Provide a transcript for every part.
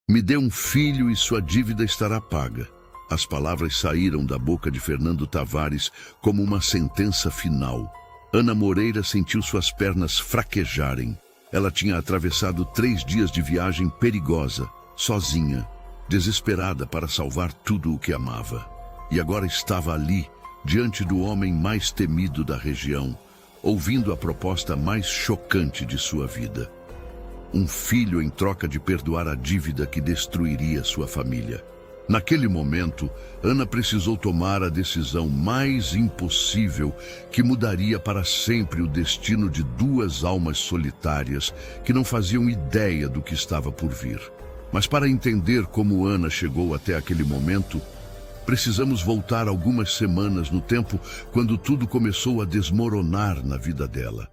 Me dê um filho e sua dívida estará paga. As palavras saíram da boca de Fernando Tavares como uma sentença final. Ana Moreira sentiu suas pernas fraquejarem. Ela tinha atravessado 3 dias de viagem perigosa, sozinha, desesperada para salvar tudo o que amava. E agora estava ali, diante do homem mais temido da região, ouvindo a proposta mais chocante de sua vida. Um filho em troca de perdoar a dívida que destruiria sua família. Naquele momento, Ana precisou tomar a decisão mais impossível que mudaria para sempre o destino de 2 almas solitárias que não faziam ideia do que estava por vir. Mas para entender como Ana chegou até aquele momento, precisamos voltar algumas semanas no tempo quando tudo começou a desmoronar na vida dela.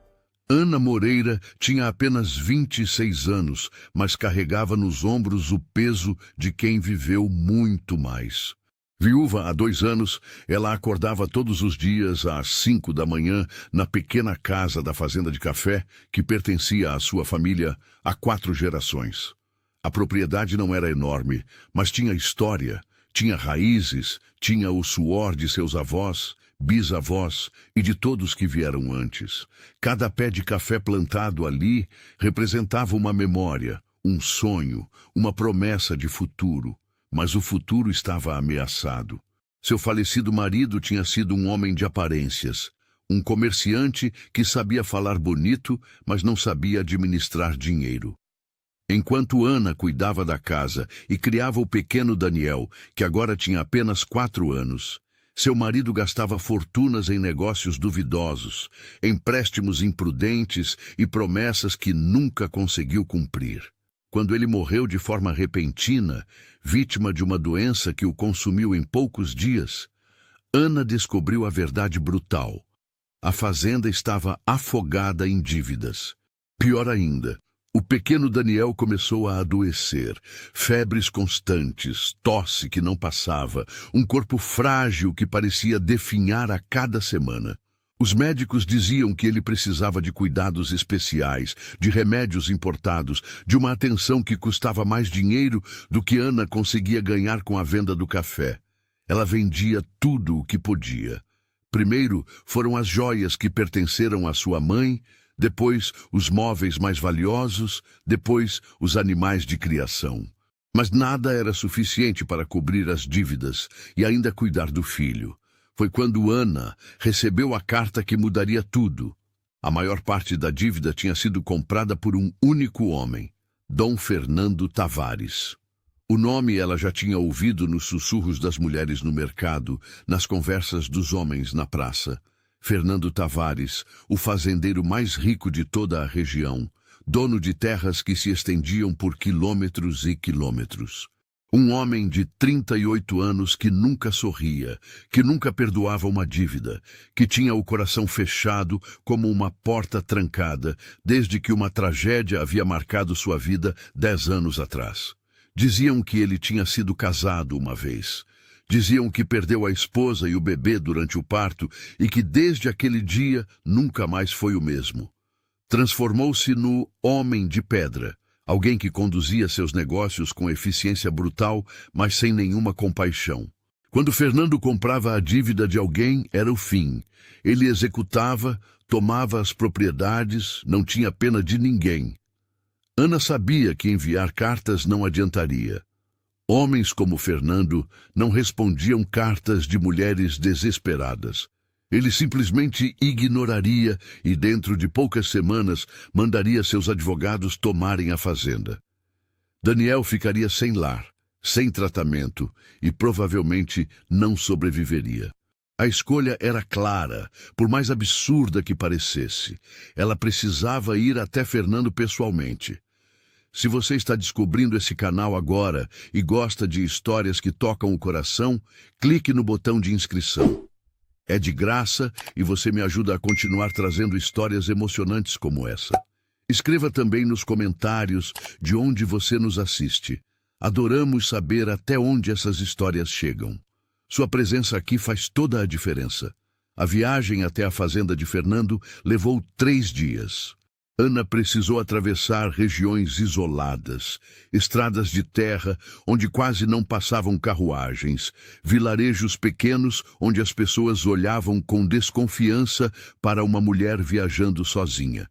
Ana Moreira tinha apenas 26 anos, mas carregava nos ombros o peso de quem viveu muito mais. Viúva há 2 anos, ela acordava todos os dias às 5 da manhã na pequena casa da fazenda de café que pertencia à sua família há 4 gerações. A propriedade não era enorme, mas tinha história, tinha raízes, tinha o suor de seus avós, bisavós e de todos que vieram antes. Cada pé de café plantado ali representava uma memória, um sonho, uma promessa de futuro. Mas o futuro estava ameaçado. Seu falecido marido tinha sido um homem de aparências, um comerciante que sabia falar bonito, mas não sabia administrar dinheiro. Enquanto Ana cuidava da casa e criava o pequeno Daniel, que agora tinha apenas 4 anos, seu marido gastava fortunas em negócios duvidosos, empréstimos imprudentes e promessas que nunca conseguiu cumprir. Quando ele morreu de forma repentina, vítima de uma doença que o consumiu em poucos dias, Ana descobriu a verdade brutal. A fazenda estava afogada em dívidas. Pior ainda, o pequeno Daniel começou a adoecer, febres constantes, tosse que não passava, um corpo frágil que parecia definhar a cada semana. Os médicos diziam que ele precisava de cuidados especiais, de remédios importados, de uma atenção que custava mais dinheiro do que Ana conseguia ganhar com a venda do café. Ela vendia tudo o que podia. Primeiro foram as joias que pertenceram à sua mãe, depois os móveis mais valiosos, depois os animais de criação. Mas nada era suficiente para cobrir as dívidas e ainda cuidar do filho. Foi quando Ana recebeu a carta que mudaria tudo. A maior parte da dívida tinha sido comprada por um único homem, Dom Fernando Tavares. O nome ela já tinha ouvido nos sussurros das mulheres no mercado, nas conversas dos homens na praça. Fernando Tavares, o fazendeiro mais rico de toda a região, dono de terras que se estendiam por quilômetros e quilômetros. Um homem de 38 anos que nunca sorria, que nunca perdoava uma dívida, que tinha o coração fechado como uma porta trancada, desde que uma tragédia havia marcado sua vida 10 anos atrás. Diziam que ele tinha sido casado uma vez. Diziam que perdeu a esposa e o bebê durante o parto e que desde aquele dia nunca mais foi o mesmo. Transformou-se no homem de pedra, alguém que conduzia seus negócios com eficiência brutal, mas sem nenhuma compaixão. Quando Fernando comprava a dívida de alguém, era o fim. Ele executava, tomava as propriedades, não tinha pena de ninguém. Ana sabia que enviar cartas não adiantaria. Homens como Fernando não respondiam cartas de mulheres desesperadas. Ele simplesmente ignoraria e dentro de poucas semanas mandaria seus advogados tomarem a fazenda. Daniel ficaria sem lar, sem tratamento e provavelmente não sobreviveria. A escolha era clara, por mais absurda que parecesse. Ela precisava ir até Fernando pessoalmente. Se você está descobrindo esse canal agora e gosta de histórias que tocam o coração, clique no botão de inscrição. É de graça e você me ajuda a continuar trazendo histórias emocionantes como essa. Escreva também nos comentários de onde você nos assiste. Adoramos saber até onde essas histórias chegam. Sua presença aqui faz toda a diferença. A viagem até a fazenda de Fernando levou 3 dias. Ana precisou atravessar regiões isoladas, estradas de terra onde quase não passavam carruagens, vilarejos pequenos onde as pessoas olhavam com desconfiança para uma mulher viajando sozinha.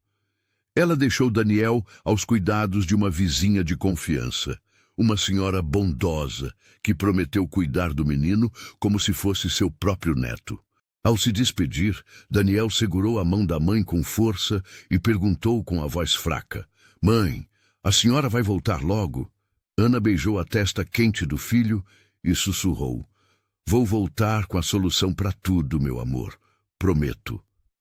Ela deixou Daniel aos cuidados de uma vizinha de confiança, uma senhora bondosa que prometeu cuidar do menino como se fosse seu próprio neto. Ao se despedir, Daniel segurou a mão da mãe com força e perguntou com a voz fraca: "Mãe, a senhora vai voltar logo?" Ana beijou a testa quente do filho e sussurrou: "Vou voltar com a solução para tudo, meu amor. Prometo."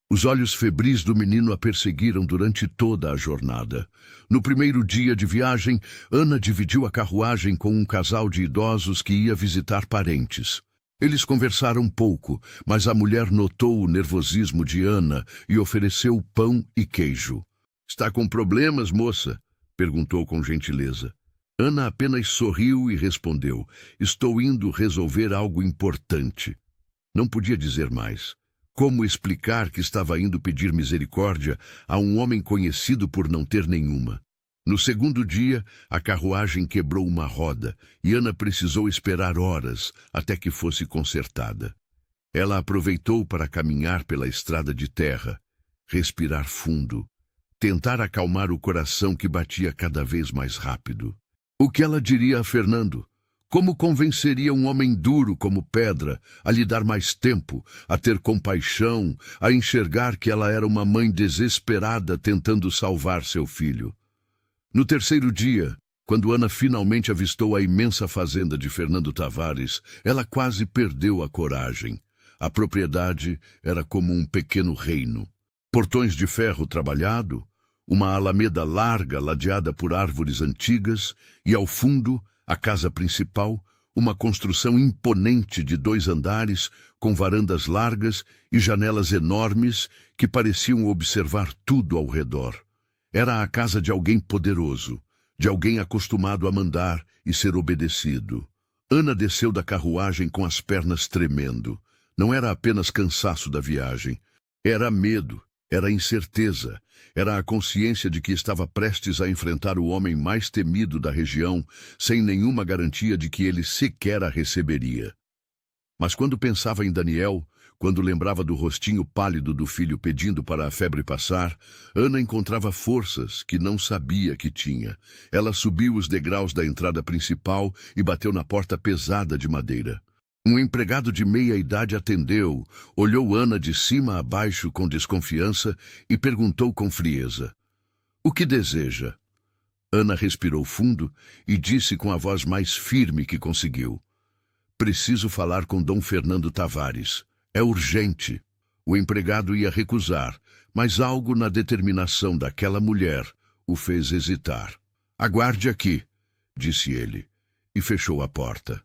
Os olhos febris do menino a perseguiram durante toda a jornada. No primeiro dia de viagem, Ana dividiu a carruagem com um casal de idosos que ia visitar parentes. Eles conversaram pouco, mas a mulher notou o nervosismo de Ana e ofereceu pão e queijo. "Está com problemas, moça?" perguntou com gentileza. Ana apenas sorriu e respondeu: "Estou indo resolver algo importante." Não podia dizer mais. Como explicar que estava indo pedir misericórdia a um homem conhecido por não ter nenhuma? No segundo dia, a carruagem quebrou uma roda e Ana precisou esperar horas até que fosse consertada. Ela aproveitou para caminhar pela estrada de terra, respirar fundo, tentar acalmar o coração que batia cada vez mais rápido. O que ela diria a Fernando? Como convenceria um homem duro como pedra a lhe dar mais tempo, a ter compaixão, a enxergar que ela era uma mãe desesperada tentando salvar seu filho? No terceiro dia, quando Ana finalmente avistou a imensa fazenda de Fernando Tavares, ela quase perdeu a coragem. A propriedade era como um pequeno reino. Portões de ferro trabalhado, uma alameda larga ladeada por árvores antigas e, ao fundo, a casa principal, uma construção imponente de 2 andares, com varandas largas e janelas enormes que pareciam observar tudo ao redor. Era a casa de alguém poderoso, de alguém acostumado a mandar e ser obedecido. Ana desceu da carruagem com as pernas tremendo. Não era apenas cansaço da viagem. Era medo, era incerteza, era a consciência de que estava prestes a enfrentar o homem mais temido da região, sem nenhuma garantia de que ele sequer a receberia. Mas quando pensava em Daniel, quando lembrava do rostinho pálido do filho pedindo para a febre passar, Ana encontrava forças que não sabia que tinha. Ela subiu os degraus da entrada principal e bateu na porta pesada de madeira. Um empregado de meia-idade atendeu, olhou Ana de cima a baixo com desconfiança e perguntou com frieza: "O que deseja?" Ana respirou fundo e disse com a voz mais firme que conseguiu: "Preciso falar com Dom Fernando Tavares. É urgente." O empregado ia recusar, mas algo na determinação daquela mulher o fez hesitar. "Aguarde aqui", disse ele, e fechou a porta.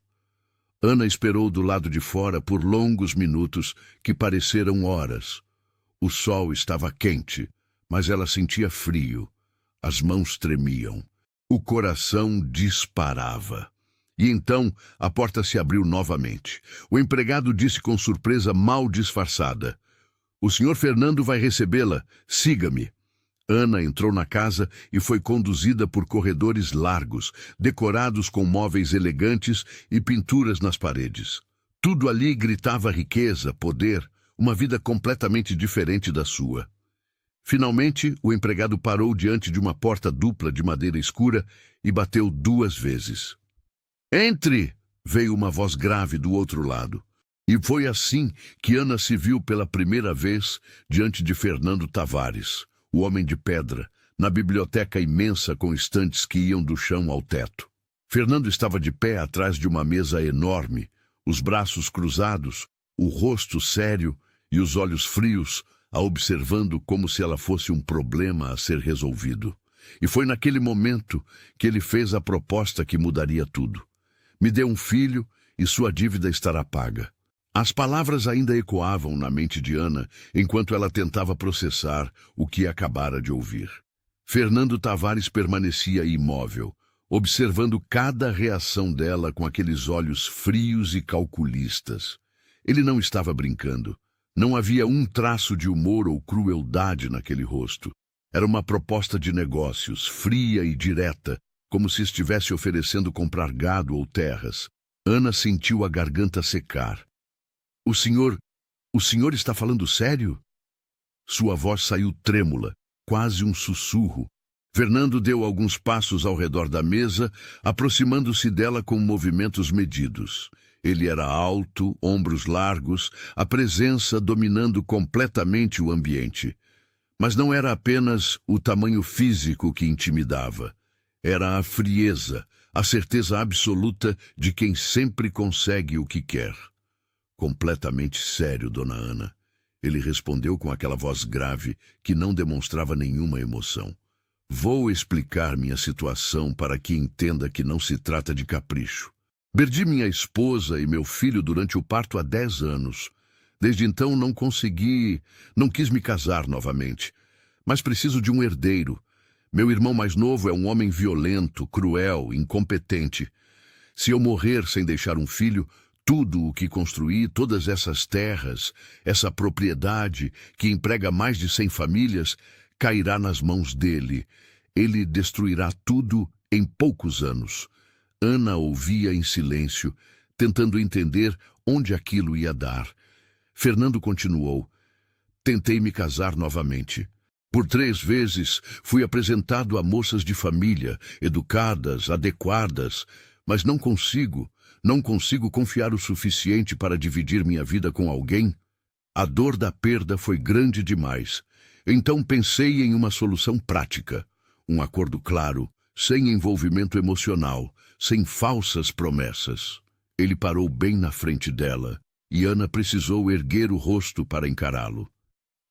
Ana esperou do lado de fora por longos minutos que pareceram horas. O sol estava quente, mas ela sentia frio. As mãos tremiam. O coração disparava. E então a porta se abriu novamente. O empregado disse com surpresa mal disfarçada: "O senhor Fernando vai recebê-la. Siga-me." Ana entrou na casa e foi conduzida por corredores largos, decorados com móveis elegantes e pinturas nas paredes. Tudo ali gritava riqueza, poder, uma vida completamente diferente da sua. Finalmente, o empregado parou diante de uma porta dupla de madeira escura e bateu 2 vezes. "Entre!" veio uma voz grave do outro lado. E foi assim que Ana se viu pela primeira vez diante de Fernando Tavares, o homem de pedra, na biblioteca imensa com estantes que iam do chão ao teto. Fernando estava de pé atrás de uma mesa enorme, os braços cruzados, o rosto sério e os olhos frios, a observando como se ela fosse um problema a ser resolvido. E foi naquele momento que ele fez a proposta que mudaria tudo. "Me dê um filho e sua dívida estará paga." As palavras ainda ecoavam na mente de Ana enquanto ela tentava processar o que acabara de ouvir. Fernando Tavares permanecia imóvel, observando cada reação dela com aqueles olhos frios e calculistas. Ele não estava brincando. Não havia um traço de humor ou crueldade naquele rosto. Era uma proposta de negócios, fria e direta, como se estivesse oferecendo comprar gado ou terras. Ana sentiu a garganta secar. O senhor está falando sério? Sua voz saiu trêmula, quase um sussurro. Fernando deu alguns passos ao redor da mesa, aproximando-se dela com movimentos medidos. Ele era alto, ombros largos, a presença dominando completamente o ambiente. Mas não era apenas o tamanho físico que intimidava. Era a frieza, a certeza absoluta de quem sempre consegue o que quer. Completamente sério, dona Ana. Ele respondeu com aquela voz grave que não demonstrava nenhuma emoção. Vou explicar minha situação para que entenda que não se trata de capricho. Perdi minha esposa e meu filho durante o parto há 10 anos. Desde então não quis me casar novamente. Mas preciso de um herdeiro. Meu irmão mais novo é um homem violento, cruel, incompetente. Se eu morrer sem deixar um filho, tudo o que construí, todas essas terras, essa propriedade que emprega mais de 100 famílias, cairá nas mãos dele. Ele destruirá tudo em poucos anos. Ana ouvia em silêncio, tentando entender onde aquilo ia dar. Fernando continuou. Tentei me casar novamente. Por 3 vezes fui apresentado a moças de família, educadas, adequadas, mas não consigo confiar o suficiente para dividir minha vida com alguém. A dor da perda foi grande demais. Então pensei em uma solução prática, um acordo claro, sem envolvimento emocional, sem falsas promessas. Ele parou bem na frente dela, e Ana precisou erguer o rosto para encará-lo.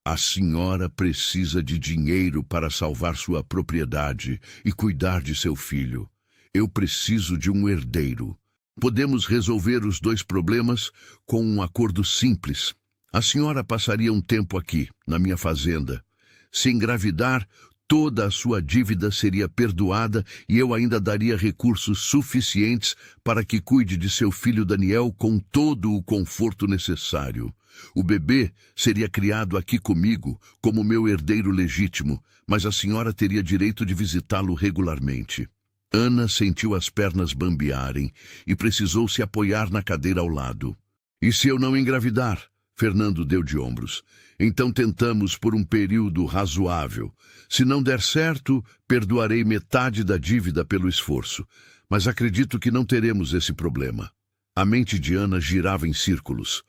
A senhora precisa de dinheiro para salvar sua propriedade e cuidar de seu filho. Eu preciso de um herdeiro. Podemos resolver os 2 problemas com um acordo simples. A senhora passaria um tempo aqui, na minha fazenda. Se engravidar, toda a sua dívida seria perdoada e eu ainda daria recursos suficientes para que cuide de seu filho Daniel com todo o conforto necessário. O bebê seria criado aqui comigo como meu herdeiro legítimo, mas a senhora teria direito de visitá-lo regularmente. Ana sentiu as pernas bambearem e precisou se apoiar na cadeira ao lado. E se eu não engravidar? Fernando deu de ombros. Então tentamos por um período razoável. Se não der certo, perdoarei metade da dívida pelo esforço. Mas acredito que não teremos esse problema. A mente de Ana girava em círculos.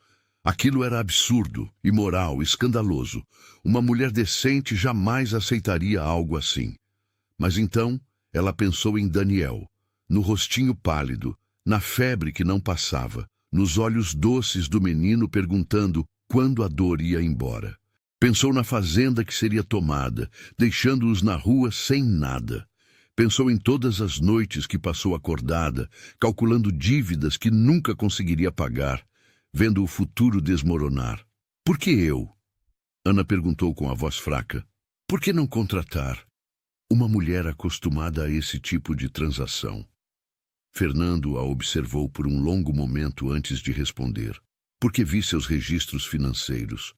Aquilo era absurdo, imoral, escandaloso. Uma mulher decente jamais aceitaria algo assim. Mas então ela pensou em Daniel, no rostinho pálido, na febre que não passava, nos olhos doces do menino perguntando quando a dor ia embora. Pensou na fazenda que seria tomada, deixando-os na rua sem nada. Pensou em todas as noites que passou acordada, calculando dívidas que nunca conseguiria pagar, vendo o futuro desmoronar. Por que eu? Ana perguntou com a voz fraca. Por que não contratar uma mulher acostumada a esse tipo de transação? Fernando a observou por um longo momento antes de responder. Porque vi seus registros financeiros.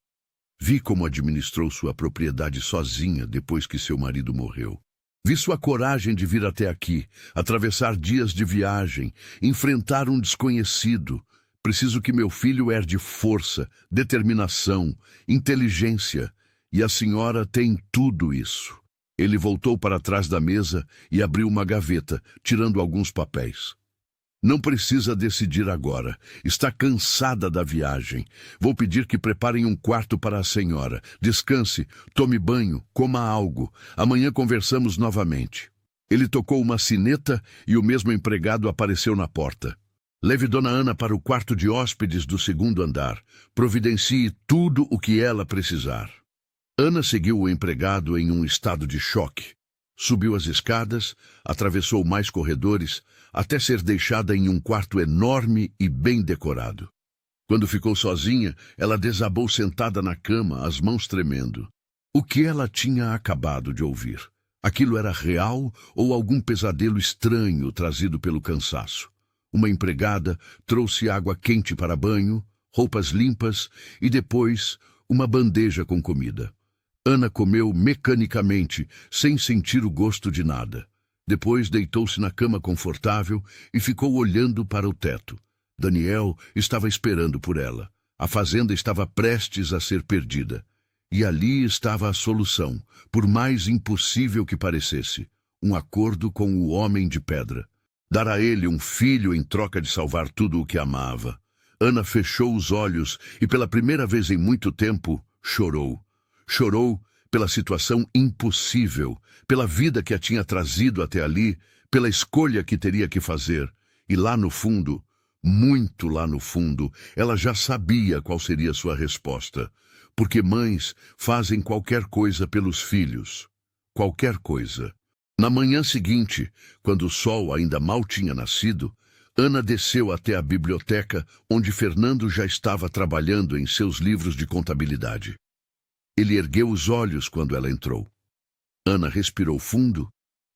Vi como administrou sua propriedade sozinha depois que seu marido morreu. Vi sua coragem de vir até aqui, atravessar dias de viagem, enfrentar um desconhecido. Preciso que meu filho herde força, determinação, inteligência, e a senhora tem tudo isso. Ele voltou para trás da mesa e abriu uma gaveta, tirando alguns papéis. Não precisa decidir agora. Está cansada da viagem. Vou pedir que preparem um quarto para a senhora. Descanse, tome banho, coma algo. Amanhã conversamos novamente. Ele tocou uma sineta e o mesmo empregado apareceu na porta. Leve Dona Ana para o quarto de hóspedes do 2º andar. Providencie tudo o que ela precisar. Ana seguiu o empregado em um estado de choque. Subiu as escadas, atravessou mais corredores, até ser deixada em um quarto enorme e bem decorado. Quando ficou sozinha, ela desabou sentada na cama, as mãos tremendo. O que ela tinha acabado de ouvir? Aquilo era real ou algum pesadelo estranho trazido pelo cansaço? Uma empregada trouxe água quente para banho, roupas limpas e depois uma bandeja com comida. Ana comeu mecanicamente, sem sentir o gosto de nada. Depois deitou-se na cama confortável e ficou olhando para o teto. Daniel estava esperando por ela. A fazenda estava prestes a ser perdida. E ali estava a solução, por mais impossível que parecesse. Um acordo com o homem de pedra. Dar a ele um filho em troca de salvar tudo o que amava. Ana fechou os olhos e, pela primeira vez em muito tempo, chorou. Chorou pela situação impossível, pela vida que a tinha trazido até ali, pela escolha que teria que fazer. E lá no fundo, muito lá no fundo, ela já sabia qual seria sua resposta. Porque mães fazem qualquer coisa pelos filhos. Qualquer coisa. Na manhã seguinte, quando o sol ainda mal tinha nascido, Ana desceu até a biblioteca, onde Fernando já estava trabalhando em seus livros de contabilidade. Ele ergueu os olhos quando ela entrou. Ana respirou fundo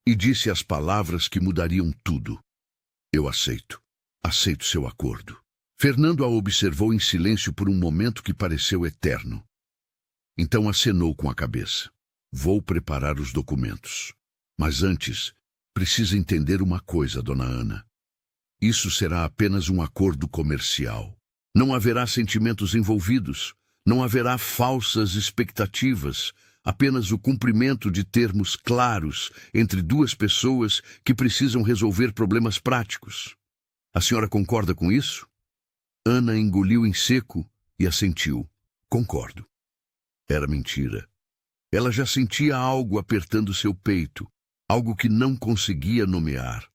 e disse as palavras que mudariam tudo. Eu aceito. Aceito seu acordo. Fernando a observou em silêncio por um momento que pareceu eterno. Então acenou com a cabeça. Vou preparar os documentos. Mas antes, precisa entender uma coisa, dona Ana. Isso será apenas um acordo comercial. Não haverá sentimentos envolvidos. Não haverá falsas expectativas. Apenas o cumprimento de termos claros entre duas pessoas que precisam resolver problemas práticos. A senhora concorda com isso? Ana engoliu em seco e assentiu. Concordo. Era mentira. Ela já sentia algo apertando seu peito, algo que não conseguia nomear.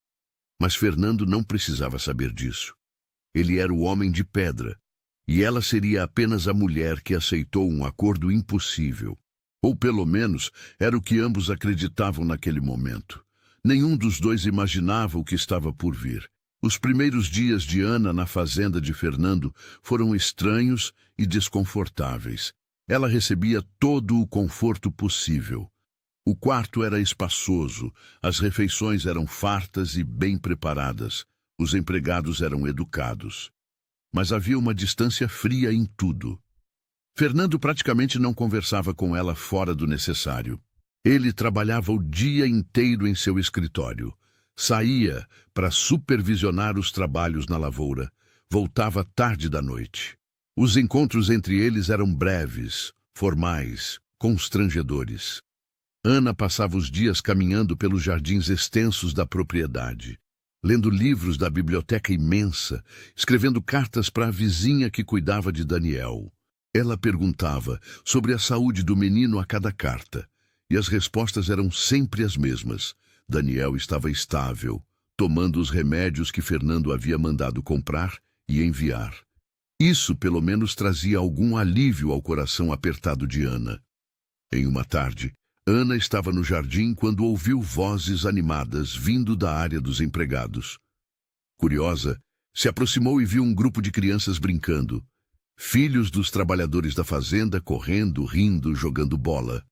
Mas Fernando não precisava saber disso. Ele era o homem de pedra, e ela seria apenas a mulher que aceitou um acordo impossível. Ou pelo menos era o que ambos acreditavam naquele momento. Nenhum dos dois imaginava o que estava por vir. Os primeiros dias de Ana na fazenda de Fernando foram estranhos e desconfortáveis. Ela recebia todo o conforto possível. O quarto era espaçoso, as refeições eram fartas e bem preparadas, os empregados eram educados. Mas havia uma distância fria em tudo. Fernando praticamente não conversava com ela fora do necessário. Ele trabalhava o dia inteiro em seu escritório. Saía para supervisionar os trabalhos na lavoura. Voltava tarde da noite. Os encontros entre eles eram breves, formais, constrangedores. Ana passava os dias caminhando pelos jardins extensos da propriedade, lendo livros da biblioteca imensa, escrevendo cartas para a vizinha que cuidava de Daniel. Ela perguntava sobre a saúde do menino a cada carta, e as respostas eram sempre as mesmas. Daniel estava estável, tomando os remédios que Fernando havia mandado comprar e enviar. Isso, pelo menos, trazia algum alívio ao coração apertado de Ana. Em uma tarde, Ana estava no jardim quando ouviu vozes animadas vindo da área dos empregados. Curiosa, se aproximou e viu um grupo de crianças brincando. Filhos dos trabalhadores da fazenda correndo, rindo, jogando bola.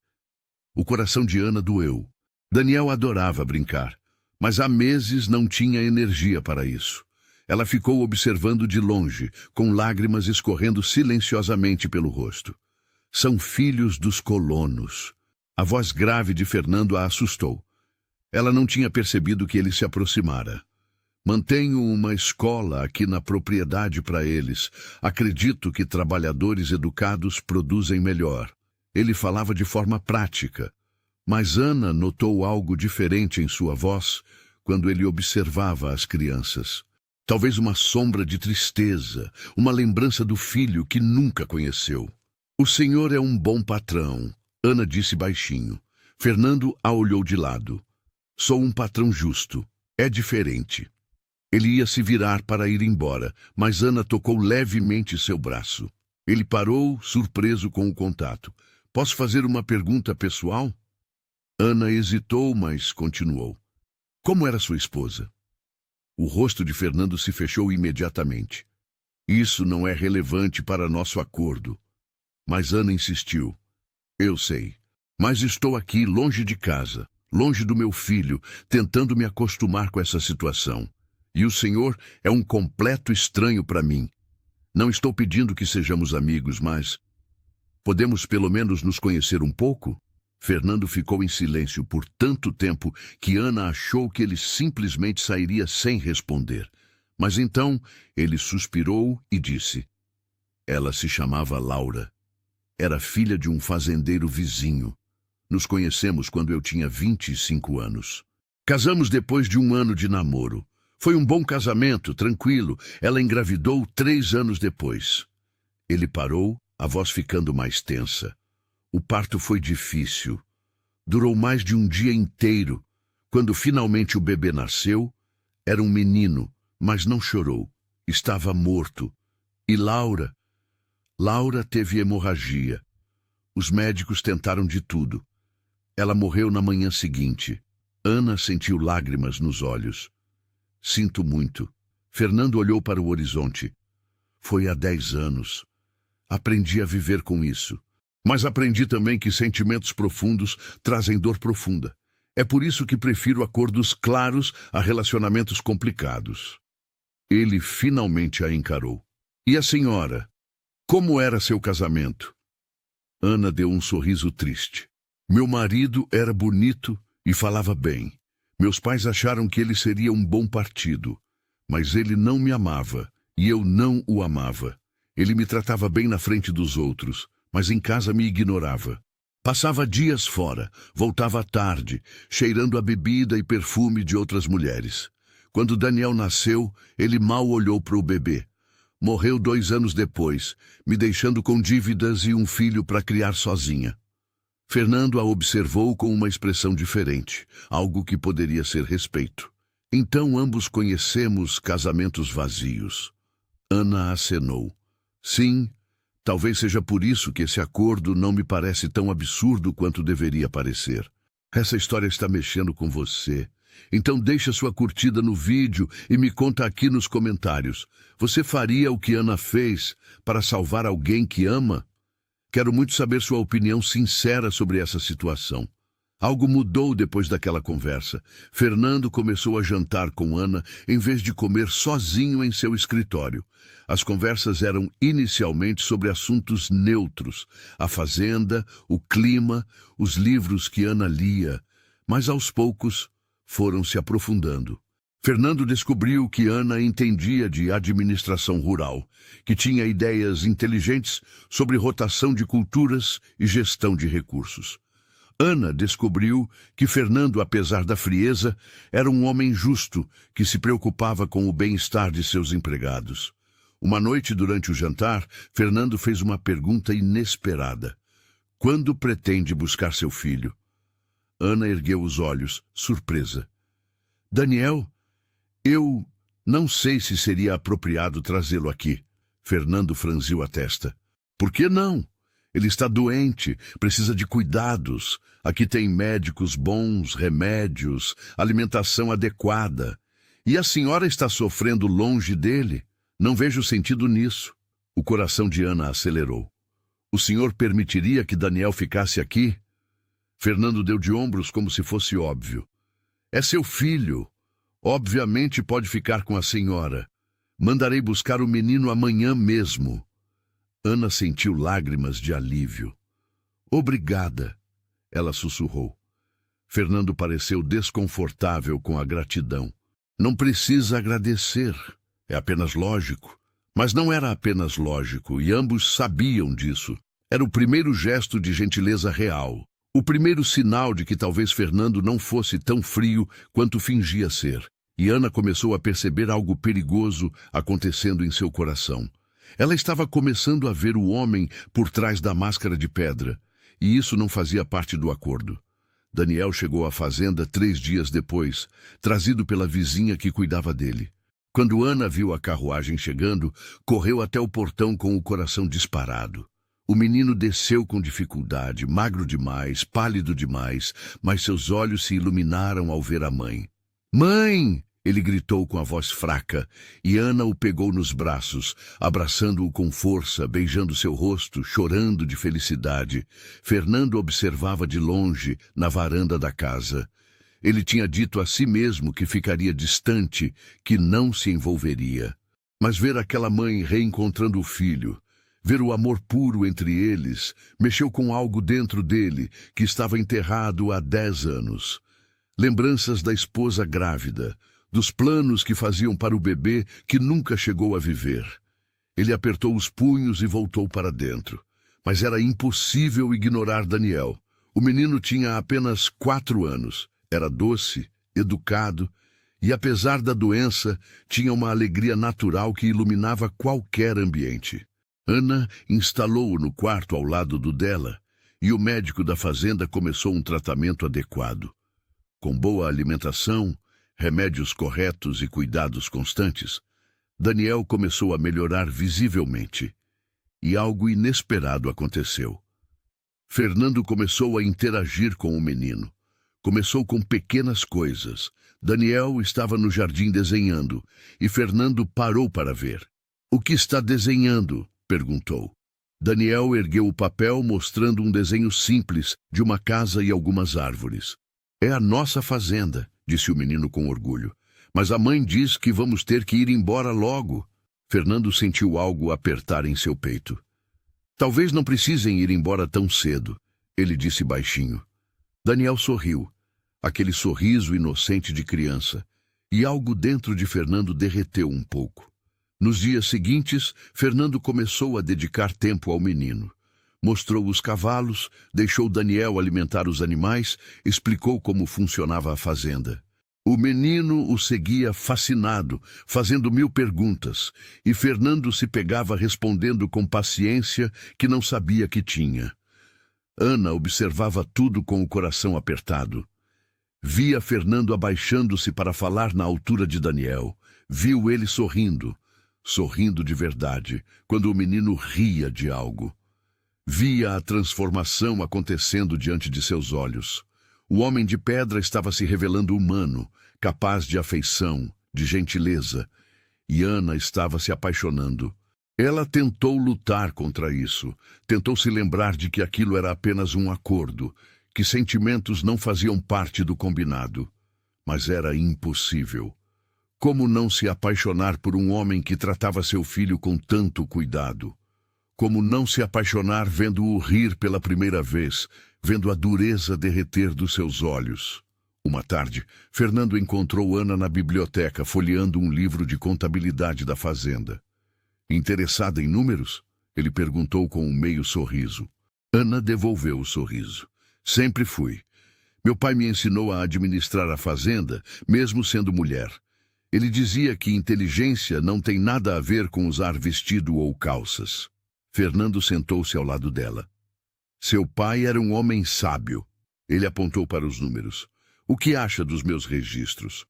O coração de Ana doeu. Daniel adorava brincar, mas há meses não tinha energia para isso. Ela ficou observando de longe, com lágrimas escorrendo silenciosamente pelo rosto. São filhos dos colonos. A voz grave de Fernando a assustou. Ela não tinha percebido que ele se aproximara. Mantenho uma escola aqui na propriedade para eles. Acredito que trabalhadores educados produzem melhor. Ele falava de forma prática. Mas Ana notou algo diferente em sua voz quando ele observava as crianças. Talvez uma sombra de tristeza, uma lembrança do filho que nunca conheceu. O senhor é um bom patrão, Ana disse baixinho. Fernando a olhou de lado. Sou um patrão justo. É diferente. Ele ia se virar para ir embora, mas Ana tocou levemente seu braço. Ele parou, surpreso com o contato. Posso fazer uma pergunta pessoal? Ana hesitou, mas continuou. Como era sua esposa? O rosto de Fernando se fechou imediatamente. Isso não é relevante para nosso acordo. Mas Ana insistiu. Eu sei, mas estou aqui longe de casa, longe do meu filho, tentando me acostumar com essa situação. E o senhor é um completo estranho para mim. Não estou pedindo que sejamos amigos, mas... Podemos pelo menos nos conhecer um pouco? Fernando ficou em silêncio por tanto tempo que Ana achou que ele simplesmente sairia sem responder. Mas então ele suspirou e disse: ela se chamava Laura. Era filha de um fazendeiro vizinho. Nos conhecemos quando eu tinha 25 anos. Casamos depois de um ano de namoro. Foi um bom casamento, tranquilo. Ela engravidou 3 anos depois. Ele parou, a voz ficando mais tensa. O parto foi difícil. Durou mais de um dia inteiro. Quando finalmente o bebê nasceu, era um menino, mas não chorou. Estava morto. E Laura teve hemorragia. Os médicos tentaram de tudo. Ela morreu na manhã seguinte. Ana sentiu lágrimas nos olhos. Sinto muito. Fernando olhou para o horizonte. Foi há 10 anos. Aprendi a viver com isso. Mas aprendi também que sentimentos profundos trazem dor profunda. É por isso que prefiro acordos claros a relacionamentos complicados. Ele finalmente a encarou. E a senhora? Como era seu casamento? Ana deu um sorriso triste. Meu marido era bonito e falava bem. Meus pais acharam que ele seria um bom partido. Mas ele não me amava e eu não o amava. Ele me tratava bem na frente dos outros, mas em casa me ignorava. Passava dias fora, voltava à tarde, cheirando a bebida e perfume de outras mulheres. Quando Daniel nasceu, ele mal olhou para o bebê. Morreu 2 anos depois, me deixando com dívidas e um filho para criar sozinha. Fernando a observou com uma expressão diferente, algo que poderia ser respeito. Então ambos conhecemos casamentos vazios. Ana acenou. Sim, talvez seja por isso que esse acordo não me parece tão absurdo quanto deveria parecer. Essa história está mexendo com você. Então deixa sua curtida no vídeo e me conta aqui nos comentários. Você faria o que Ana fez para salvar alguém que ama? Quero muito saber sua opinião sincera sobre essa situação. Algo mudou depois daquela conversa. Fernando começou a jantar com Ana em vez de comer sozinho em seu escritório. As conversas eram inicialmente sobre assuntos neutros, a fazenda, o clima, os livros que Ana lia, mas aos poucos foram se aprofundando. Fernando descobriu que Ana entendia de administração rural, que tinha ideias inteligentes sobre rotação de culturas e gestão de recursos. Ana descobriu que Fernando, apesar da frieza, era um homem justo que se preocupava com o bem-estar de seus empregados. Uma noite, durante o jantar, Fernando fez uma pergunta inesperada. Quando pretende buscar seu filho? Ana ergueu os olhos, surpresa. Daniel, eu não sei se seria apropriado trazê-lo aqui. Fernando franziu a testa. Por que não? Ele está doente, precisa de cuidados. Aqui tem médicos bons, remédios, alimentação adequada. E a senhora está sofrendo longe dele? Não vejo sentido nisso. O coração de Ana acelerou. O senhor permitiria que Daniel ficasse aqui? Fernando deu de ombros como se fosse óbvio. É seu filho. Obviamente pode ficar com a senhora. Mandarei buscar o menino amanhã mesmo. Ana sentiu lágrimas de alívio. Obrigada, ela sussurrou. Fernando pareceu desconfortável com a gratidão. Não precisa agradecer, é apenas lógico. Mas não era apenas lógico, e ambos sabiam disso. Era o primeiro gesto de gentileza real. O primeiro sinal de que talvez Fernando não fosse tão frio quanto fingia ser. E Ana começou a perceber algo perigoso acontecendo em seu coração. Ela estava começando a ver o homem por trás da máscara de pedra, e isso não fazia parte do acordo. Daniel chegou à fazenda 3 dias depois, trazido pela vizinha que cuidava dele. Quando Ana viu a carruagem chegando, correu até o portão com o coração disparado. O menino desceu com dificuldade, magro demais, pálido demais, mas seus olhos se iluminaram ao ver a mãe. Mãe! Ele gritou com a voz fraca, e Ana o pegou nos braços, abraçando-o com força, beijando seu rosto, chorando de felicidade. Fernando observava de longe, na varanda da casa. Ele tinha dito a si mesmo que ficaria distante, que não se envolveria. Mas ver aquela mãe reencontrando o filho, Ver o amor puro entre eles mexeu com algo dentro dele que estava enterrado há 10 anos. Lembranças da esposa grávida, dos planos que faziam para o bebê que nunca chegou a viver. Ele apertou os punhos e voltou para dentro. Mas era impossível ignorar Daniel. O menino tinha apenas 4 anos. Era doce, educado e, apesar da doença, tinha uma alegria natural que iluminava qualquer ambiente. Ana instalou-o no quarto ao lado do dela e o médico da fazenda começou um tratamento adequado. Com boa alimentação, remédios corretos e cuidados constantes, Daniel começou a melhorar visivelmente. E algo inesperado aconteceu. Fernando começou a interagir com o menino. Começou com pequenas coisas. Daniel estava no jardim desenhando e Fernando parou para ver. "O que está desenhando?" perguntou. Daniel ergueu o papel mostrando um desenho simples de uma casa e algumas árvores. "É a nossa fazenda", disse o menino com orgulho. "Mas a mãe diz que vamos ter que ir embora logo." Fernando sentiu algo apertar em seu peito. "Talvez não precisem ir embora tão cedo", ele disse baixinho. Daniel sorriu, aquele sorriso inocente de criança, e algo dentro de Fernando derreteu um pouco. Nos dias seguintes, Fernando começou a dedicar tempo ao menino. Mostrou os cavalos, deixou Daniel alimentar os animais, explicou como funcionava a fazenda. O menino o seguia fascinado, fazendo 1000 perguntas, e Fernando se pegava respondendo com paciência que não sabia que tinha. Ana observava tudo com o coração apertado. Via Fernando abaixando-se para falar na altura de Daniel. Viu ele sorrindo de verdade, quando o menino ria de algo. Via a transformação acontecendo diante de seus olhos. O homem de pedra estava se revelando humano, capaz de afeição, de gentileza, e Ana estava se apaixonando. Ela tentou lutar contra isso, tentou se lembrar de que aquilo era apenas um acordo, que sentimentos não faziam parte do combinado. Mas era impossível. Como não se apaixonar por um homem que tratava seu filho com tanto cuidado? Como não se apaixonar vendo-o rir pela primeira vez, vendo a dureza derreter dos seus olhos? Uma tarde, Fernando encontrou Ana na biblioteca, folheando um livro de contabilidade da fazenda. "Interessada em números?" ele perguntou com um meio sorriso. Ana devolveu o sorriso. "Sempre fui. Meu pai me ensinou a administrar a fazenda, mesmo sendo mulher. Ele dizia que inteligência não tem nada a ver com usar vestido ou calças." Fernando sentou-se ao lado dela. "Seu pai era um homem sábio." Ele apontou para os números. "O que acha dos meus registros?"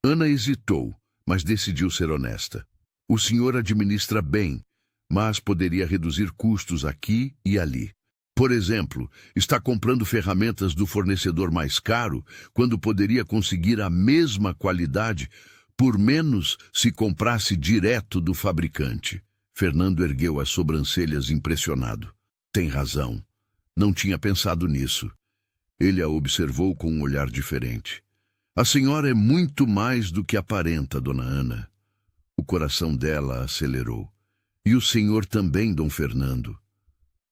Ana hesitou, mas decidiu ser honesta. "O senhor administra bem, mas poderia reduzir custos aqui e ali. Por exemplo, está comprando ferramentas do fornecedor mais caro, quando poderia conseguir a mesma qualidade por menos se comprasse direto do fabricante." Fernando ergueu as sobrancelhas impressionado. "Tem razão. Não tinha pensado nisso." Ele a observou com um olhar diferente. "A senhora é muito mais do que aparenta, dona Ana." O coração dela acelerou. "E o senhor também, dom Fernando."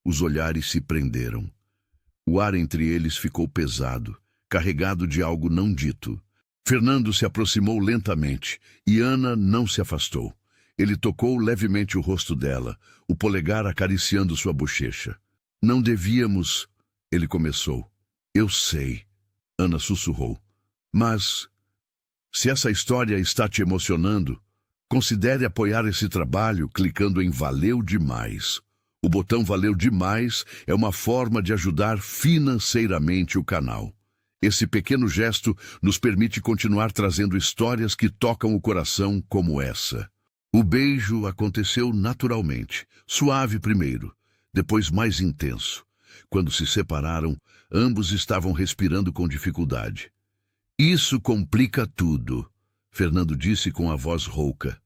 Os olhares se prenderam. O ar entre eles ficou pesado, carregado de algo não dito. Fernando se aproximou lentamente, e Ana não se afastou. Ele tocou levemente o rosto dela, o polegar acariciando sua bochecha. "Não devíamos..." ele começou. "Eu sei", Ana sussurrou. "Mas, se essa história está te emocionando, considere apoiar esse trabalho clicando em Valeu Demais. O botão Valeu Demais é uma forma de ajudar financeiramente o canal. Esse pequeno gesto nos permite continuar trazendo histórias que tocam o coração como essa." O beijo aconteceu naturalmente, suave primeiro, depois mais intenso. Quando se separaram, ambos estavam respirando com dificuldade. "Isso complica tudo", Fernando disse com a voz rouca.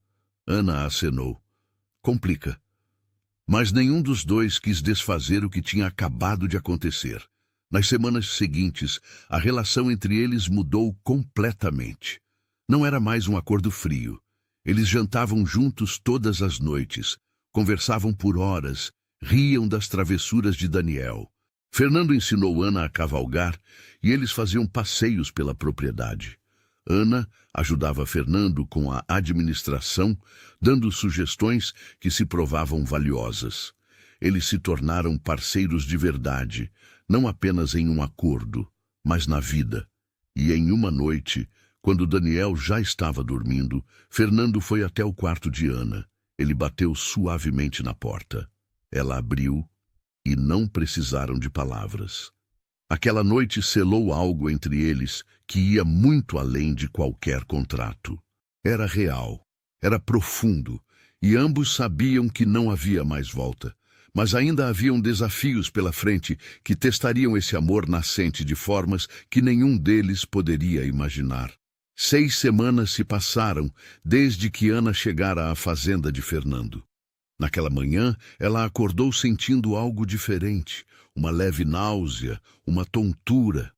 Ana acenou. "Complica." Mas nenhum dos dois quis desfazer o que tinha acabado de acontecer. Nas semanas seguintes, a relação entre eles mudou completamente. Não era mais um acordo frio. Eles jantavam juntos todas as noites, Conversavam por horas, riam das travessuras de Daniel. Fernando ensinou Ana a cavalgar e eles faziam passeios pela propriedade. Ana ajudava Fernando com a administração, dando sugestões que se provavam valiosas. Eles se tornaram parceiros de verdade, não apenas em um acordo, mas na vida. E em uma noite, quando Daniel já estava dormindo, Fernando foi até o quarto de Ana. Ele bateu suavemente na porta. Ela abriu e não precisaram de palavras. Aquela noite selou algo entre eles que ia muito além de qualquer contrato. Era real, era profundo, e ambos sabiam que não havia mais volta. Mas ainda haviam desafios pela frente que testariam esse amor nascente de formas que nenhum deles poderia imaginar. 6 semanas se passaram desde que Ana chegara à fazenda de Fernando. Naquela manhã, ela acordou sentindo algo diferente, uma leve náusea, uma tontura.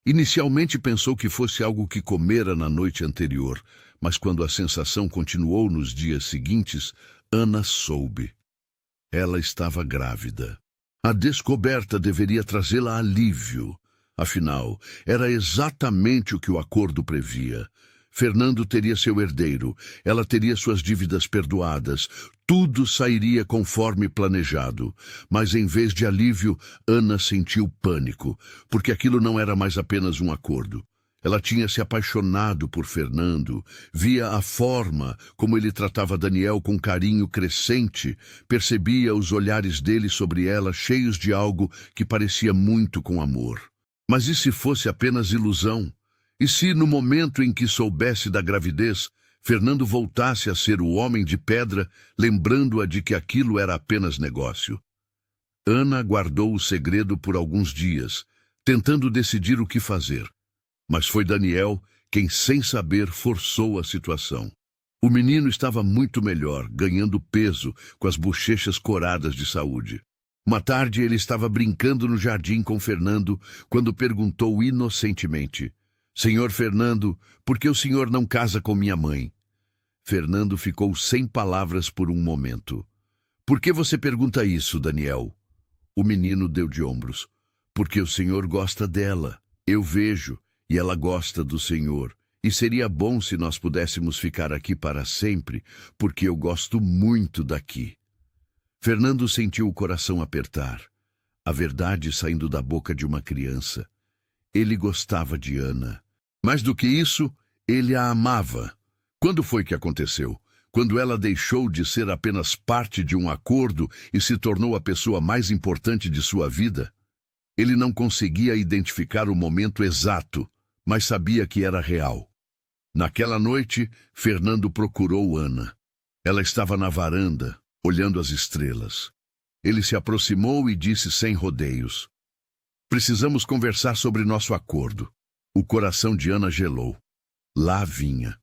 Inicialmente pensou que fosse algo que comera na noite anterior, mas quando a sensação continuou nos dias seguintes, Ana soube. Ela estava grávida. A descoberta deveria trazê-la alívio. Afinal, era exatamente o que o acordo previa. Fernando teria seu herdeiro, ela teria suas dívidas perdoadas, tudo sairia conforme planejado. Mas em vez de alívio, Ana sentiu pânico, porque aquilo não era mais apenas um acordo. Ela tinha se apaixonado por Fernando, via a forma como ele tratava Daniel com carinho crescente, percebia os olhares dele sobre ela cheios de algo que parecia muito com amor. Mas e se fosse apenas ilusão? E se, no momento em que soubesse da gravidez, Fernando voltasse a ser o homem de pedra, lembrando-a de que aquilo era apenas negócio? Ana guardou o segredo por alguns dias, tentando decidir o que fazer. Mas foi Daniel quem, sem saber, forçou a situação. O menino estava muito melhor, ganhando peso, com as bochechas coradas de saúde. Uma tarde ele estava brincando no jardim com Fernando, quando perguntou inocentemente: "Senhor Fernando, por que o senhor não casa com minha mãe?" Fernando ficou sem palavras por um momento. "Por que você pergunta isso, Daniel?" O menino deu de ombros. "Porque o senhor gosta dela. Eu vejo. E ela gosta do senhor. E seria bom se nós pudéssemos ficar aqui para sempre, porque eu gosto muito daqui." Fernando sentiu o coração apertar. A verdade saindo da boca de uma criança. Ele gostava de Ana. Mais do que isso, ele a amava. Quando foi que aconteceu? Quando ela deixou de ser apenas parte de um acordo e se tornou a pessoa mais importante de sua vida? Ele não conseguia identificar o momento exato, mas sabia que era real. Naquela noite, Fernando procurou Ana. Ela estava na varanda, olhando as estrelas. Ele se aproximou e disse sem rodeios: "Precisamos conversar sobre nosso acordo." O coração de Ana gelou. Lá vinha.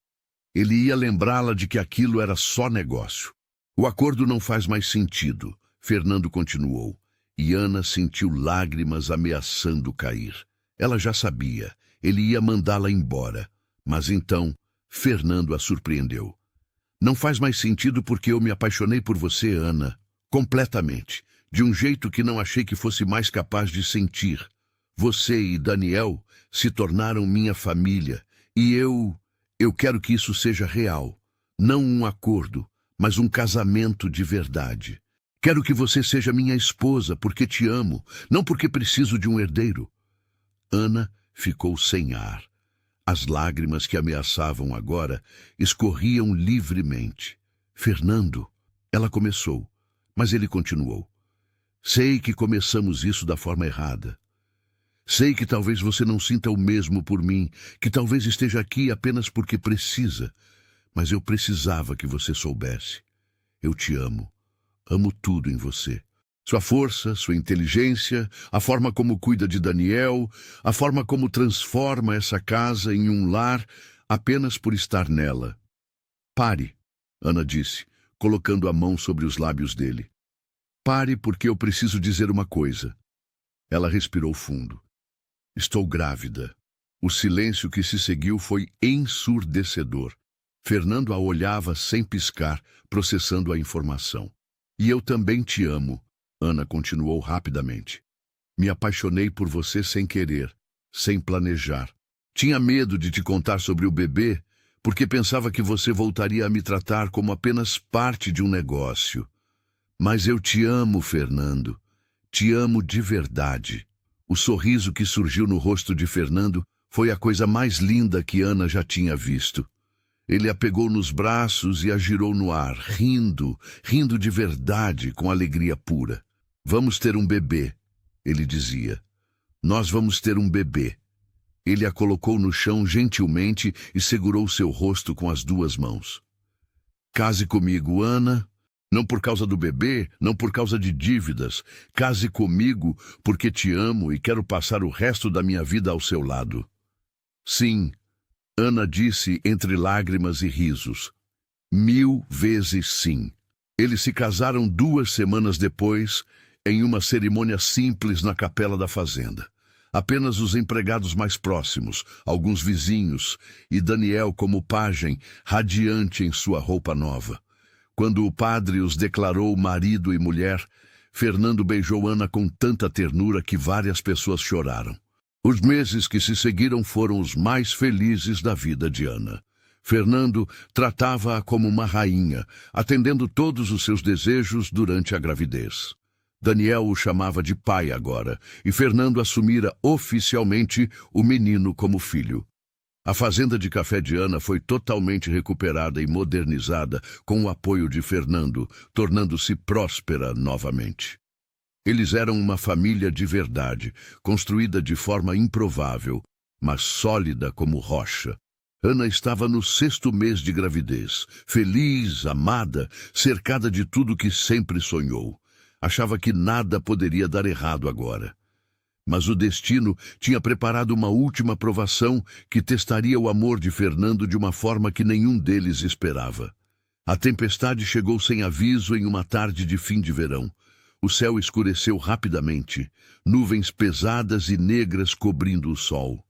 Ele ia lembrá-la de que aquilo era só negócio. "O acordo não faz mais sentido", Fernando continuou, e Ana sentiu lágrimas ameaçando cair. Ela já sabia. Ele ia mandá-la embora. Mas então, Fernando a surpreendeu. "Não faz mais sentido porque eu me apaixonei por você, Ana. Completamente. De um jeito que não achei que fosse mais capaz de sentir. Você e Daniel se tornaram minha família. E eu quero que isso seja real. Não um acordo, mas um casamento de verdade. Quero que você seja minha esposa porque te amo, não porque preciso de um herdeiro." Ana ficou sem ar. As lágrimas que ameaçavam agora escorriam livremente. "Fernando," ela começou, mas ele continuou. "Sei que começamos isso da forma errada. Sei que talvez você não sinta o mesmo por mim, que talvez esteja aqui apenas porque precisa, mas eu precisava que você soubesse. Eu te amo. Amo tudo em você. Sua força, sua inteligência, a forma como cuida de Daniel, a forma como transforma essa casa em um lar apenas por estar nela." "Pare", Ana disse, colocando a mão sobre os lábios dele. "Pare porque eu preciso dizer uma coisa." Ela respirou fundo. "Estou grávida." O silêncio que se seguiu foi ensurdecedor. Fernando a olhava sem piscar, processando a informação. E eu também te amo, Ana continuou rapidamente. Me apaixonei por você sem querer, sem planejar. Tinha medo de te contar sobre o bebê, porque pensava que você voltaria a me tratar como apenas parte de um negócio. Mas eu te amo, Fernando. Te amo de verdade. O sorriso que surgiu no rosto de Fernando foi a coisa mais linda que Ana já tinha visto. Ele a pegou nos braços e a girou no ar, rindo de verdade, com alegria pura. Vamos ter um bebê, ele dizia. Nós vamos ter um bebê. Ele a colocou no chão gentilmente e segurou seu rosto com as duas mãos. Case comigo, Ana. Não por causa do bebê, não por causa de dívidas. Case comigo porque te amo e quero passar o resto da minha vida ao seu lado. Sim, Ana disse entre lágrimas e risos. 1000 vezes sim. Eles se casaram 2 semanas depois, em uma cerimônia simples na capela da fazenda. Apenas os empregados mais próximos, alguns vizinhos, e Daniel como pajem, radiante em sua roupa nova. Quando o padre os declarou marido e mulher, Fernando beijou Ana com tanta ternura que várias pessoas choraram. Os meses que se seguiram foram os mais felizes da vida de Ana. Fernando tratava-a como uma rainha, atendendo todos os seus desejos durante a gravidez. Daniel o chamava de pai agora, e Fernando assumira oficialmente o menino como filho. A fazenda de café de Ana foi totalmente recuperada e modernizada com o apoio de Fernando, tornando-se próspera novamente. Eles eram uma família de verdade, construída de forma improvável, mas sólida como rocha. Ana estava no 6º mês de gravidez, feliz, amada, cercada de tudo que sempre sonhou. Achava que nada poderia dar errado agora. Mas o destino tinha preparado uma última provação que testaria o amor de Fernando de uma forma que nenhum deles esperava. A tempestade chegou sem aviso em uma tarde de fim de verão. O céu escureceu rapidamente, nuvens pesadas e negras cobrindo o sol.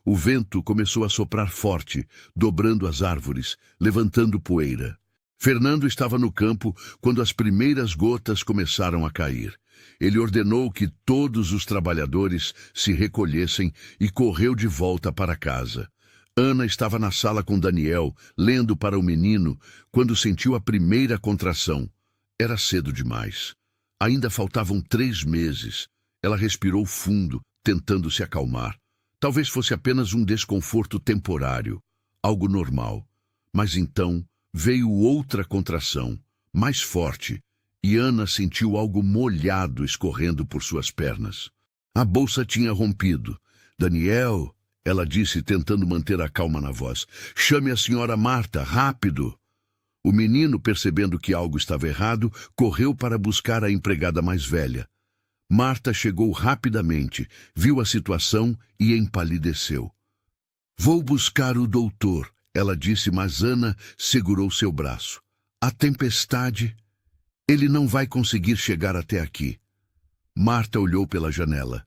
O vento começou a soprar forte, dobrando as árvores, levantando poeira. Fernando estava no campo quando as primeiras gotas começaram a cair. Ele ordenou que todos os trabalhadores se recolhessem e correu de volta para casa. Ana estava na sala com Daniel, lendo para o menino, quando sentiu a primeira contração. Era cedo demais. Ainda faltavam 3 meses. Ela respirou fundo, tentando se acalmar. Talvez fosse apenas um desconforto temporário, algo normal. Mas então veio outra contração, mais forte, e Ana sentiu algo molhado escorrendo por suas pernas. A bolsa tinha rompido. Daniel, ela disse, tentando manter a calma na voz, chame a senhora Marta, rápido! O menino, percebendo que algo estava errado, correu para buscar a empregada mais velha. Marta chegou rapidamente, viu a situação e empalideceu. Vou buscar o doutor, ela disse, mas Ana segurou seu braço. A tempestade... Ele não vai conseguir chegar até aqui. Marta olhou pela janela.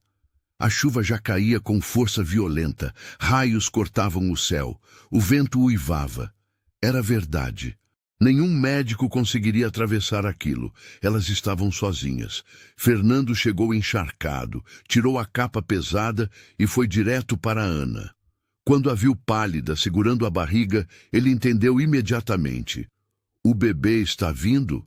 A chuva já caía com força violenta. Raios cortavam o céu. O vento uivava. Era verdade. Nenhum médico conseguiria atravessar aquilo. Elas estavam sozinhas. Fernando chegou encharcado, tirou a capa pesada e foi direto para Ana. Quando a viu pálida, segurando a barriga, ele entendeu imediatamente. O bebê está vindo?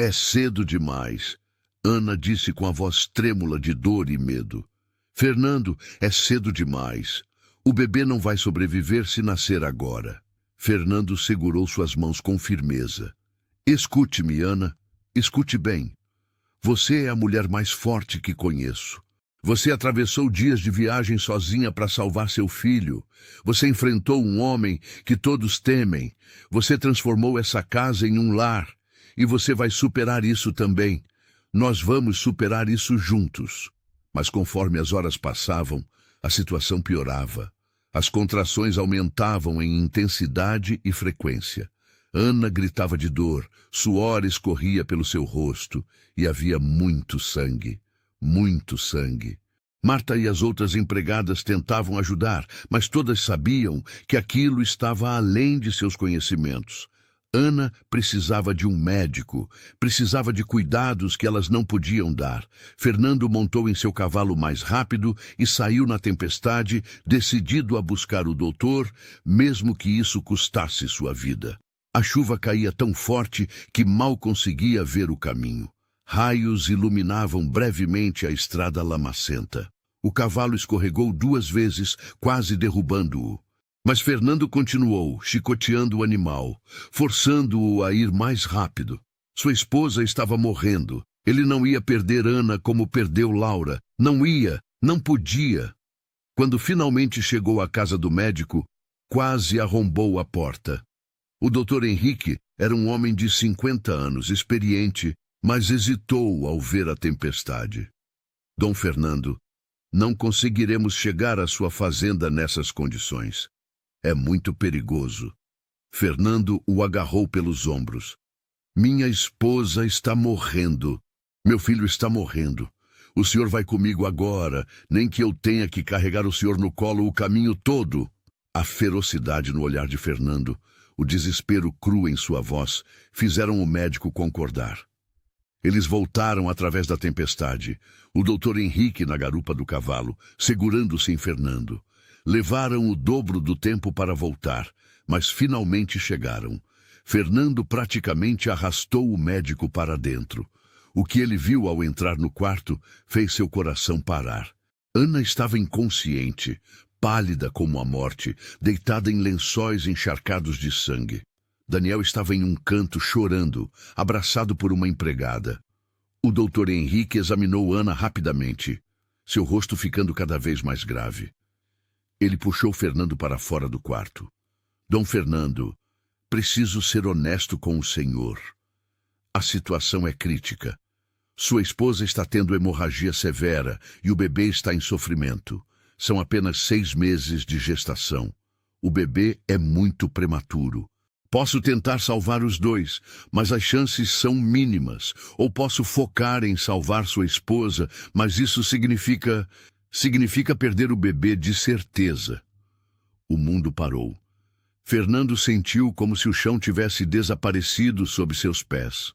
É cedo demais, Ana disse com a voz trêmula de dor e medo. Fernando, é cedo demais. O bebê não vai sobreviver se nascer agora. Fernando segurou suas mãos com firmeza. Escute-me, Ana. Escute bem. Você é a mulher mais forte que conheço. Você atravessou dias de viagem sozinha para salvar seu filho. Você enfrentou um homem que todos temem. Você transformou essa casa em um lar. E você vai superar isso também. Nós vamos superar isso juntos. Mas conforme as horas passavam, a situação piorava. As contrações aumentavam em intensidade e frequência. Ana gritava de dor, suor escorria pelo seu rosto e havia muito sangue. Muito sangue. Marta e as outras empregadas tentavam ajudar, mas todas sabiam que aquilo estava além de seus conhecimentos. Ana precisava de um médico, precisava de cuidados que elas não podiam dar. Fernando montou em seu cavalo mais rápido e saiu na tempestade, decidido a buscar o doutor, mesmo que isso custasse sua vida. A chuva caía tão forte que mal conseguia ver o caminho. Raios iluminavam brevemente a estrada lamacenta. O cavalo escorregou 2 vezes, quase derrubando-o. Mas Fernando continuou, chicoteando o animal, forçando-o a ir mais rápido. Sua esposa estava morrendo. Ele não ia perder Ana como perdeu Laura. Não ia, não podia. Quando finalmente chegou à casa do médico, quase arrombou a porta. O Dr. Henrique era um homem de 50 anos, experiente, mas hesitou ao ver a tempestade. Dom Fernando, não conseguiremos chegar à sua fazenda nessas condições. É muito perigoso. Fernando o agarrou pelos ombros. Minha esposa está morrendo. Meu filho está morrendo. O senhor vai comigo agora, nem que eu tenha que carregar o senhor no colo o caminho todo. A ferocidade no olhar de Fernando, o desespero cru em sua voz, fizeram o médico concordar. Eles voltaram através da tempestade, o doutor Henrique na garupa do cavalo, segurando-se em Fernando. Levaram o dobro do tempo para voltar, mas finalmente chegaram. Fernando praticamente arrastou o médico para dentro. O que ele viu ao entrar no quarto fez seu coração parar. Ana estava inconsciente, pálida como a morte, deitada em lençóis encharcados de sangue. Daniel estava em um canto chorando, abraçado por uma empregada. O doutor Henrique examinou Ana rapidamente, seu rosto ficando cada vez mais grave. Ele puxou Fernando para fora do quarto. Dom Fernando, preciso ser honesto com o senhor. A situação é crítica. Sua esposa está tendo hemorragia severa e o bebê está em sofrimento. São apenas 6 meses de gestação. O bebê é muito prematuro. Posso tentar salvar os 2, mas as chances são mínimas. Ou posso focar em salvar sua esposa, mas isso significa perder o bebê de certeza. O mundo parou. Fernando sentiu como se o chão tivesse desaparecido sob seus pés.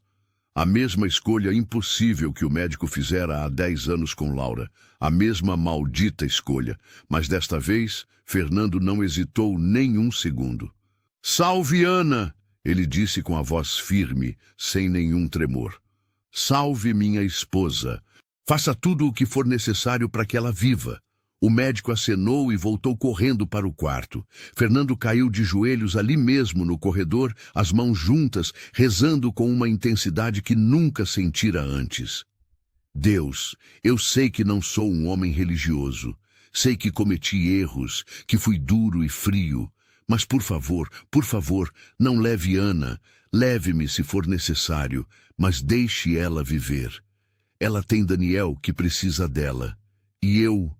A mesma escolha impossível que o médico fizera há 10 anos com Laura. A mesma maldita escolha. Mas desta vez, Fernando não hesitou nem um segundo. Salve Ana! Ele disse com a voz firme, sem nenhum tremor. Salve minha esposa. Faça tudo o que for necessário para que ela viva. O médico acenou e voltou correndo para o quarto. Fernando caiu de joelhos ali mesmo no corredor, as mãos juntas, rezando com uma intensidade que nunca sentira antes. Deus, eu sei que não sou um homem religioso. Sei que cometi erros, que fui duro e frio. Mas por favor, não leve Ana. Leve-me se for necessário, mas deixe ela viver. Ela tem Daniel que precisa dela. E eu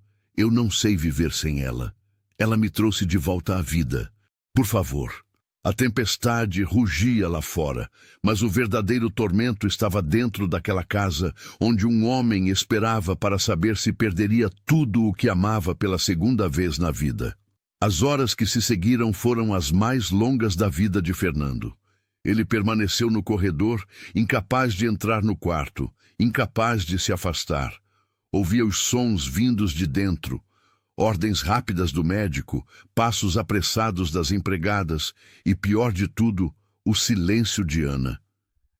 não sei viver sem ela. Ela me trouxe de volta à vida. Por favor. A tempestade rugia lá fora, mas o verdadeiro tormento estava dentro daquela casa, onde um homem esperava para saber se perderia tudo o que amava pela segunda vez na vida. As horas que se seguiram foram as mais longas da vida de Fernando. Ele permaneceu no corredor, incapaz de entrar no quarto, incapaz de se afastar. Ouvia os sons vindos de dentro, ordens rápidas do médico, passos apressados das empregadas e, pior de tudo, o silêncio de Ana.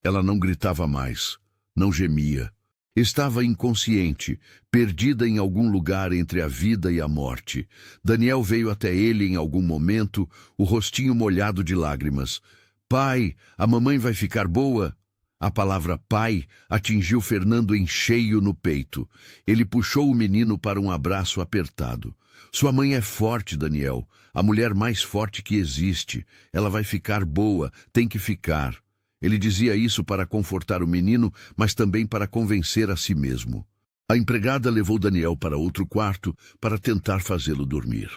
Ela não gritava mais, não gemia. Estava inconsciente, perdida em algum lugar entre a vida e a morte. Daniel veio até ele em algum momento, o rostinho molhado de lágrimas. Pai, a mamãe vai ficar boa? A palavra pai atingiu Fernando em cheio no peito. Ele puxou o menino para um abraço apertado. Sua mãe é forte, Daniel, a mulher mais forte que existe. Ela vai ficar boa, tem que ficar. Ele dizia isso para confortar o menino, mas também para convencer a si mesmo. A empregada levou Daniel para outro quarto para tentar fazê-lo dormir.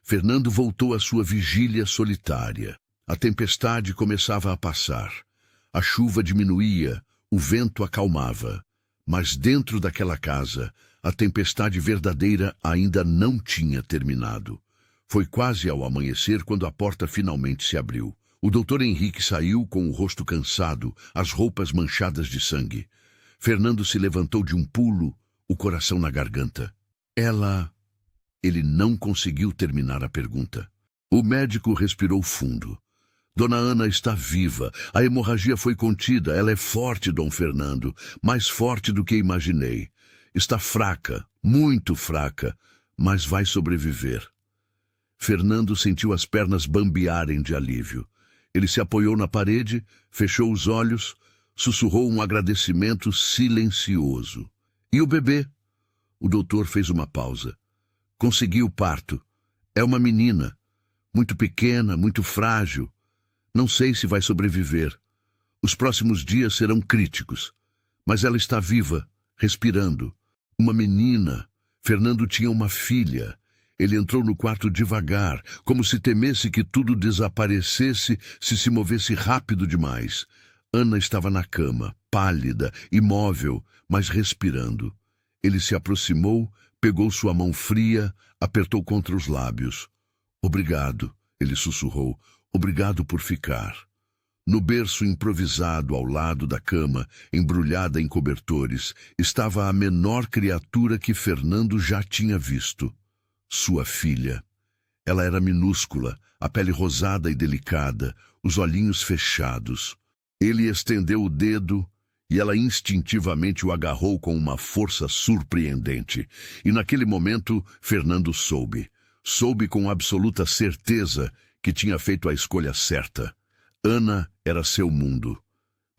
Fernando voltou à sua vigília solitária. A tempestade começava a passar. A chuva diminuía, o vento acalmava. Mas dentro daquela casa, a tempestade verdadeira ainda não tinha terminado. Foi quase ao amanhecer quando a porta finalmente se abriu. O doutor Henrique saiu com o rosto cansado, as roupas manchadas de sangue. Fernando se levantou de um pulo, o coração na garganta. Ela... Ele não conseguiu terminar a pergunta. O médico respirou fundo. Dona Ana está viva. A hemorragia foi contida. Ela é forte, Dom Fernando. Mais forte do que imaginei. Está fraca, muito fraca, mas vai sobreviver. Fernando sentiu as pernas bambearem de alívio. Ele se apoiou na parede, fechou os olhos, sussurrou um agradecimento silencioso. E o bebê? O doutor fez uma pausa. Consegui o parto. É uma menina. Muito pequena, muito frágil. Não sei se vai sobreviver. Os próximos dias serão críticos. Mas ela está viva, respirando. Uma menina. Fernando tinha uma filha. Ele entrou no quarto devagar, como se temesse que tudo desaparecesse se movesse rápido demais. Ana estava na cama, pálida, imóvel, mas respirando. Ele se aproximou, pegou sua mão fria, apertou contra os lábios. Obrigado, ele sussurrou. Obrigado por ficar. No berço improvisado ao lado da cama, embrulhada em cobertores, estava a menor criatura que Fernando já tinha visto. Sua filha. Ela era minúscula, a pele rosada e delicada, os olhinhos fechados. Ele estendeu o dedo e ela instintivamente o agarrou com uma força surpreendente. E naquele momento, Fernando soube. Soube com absoluta certeza que tinha feito a escolha certa. Ana era seu mundo.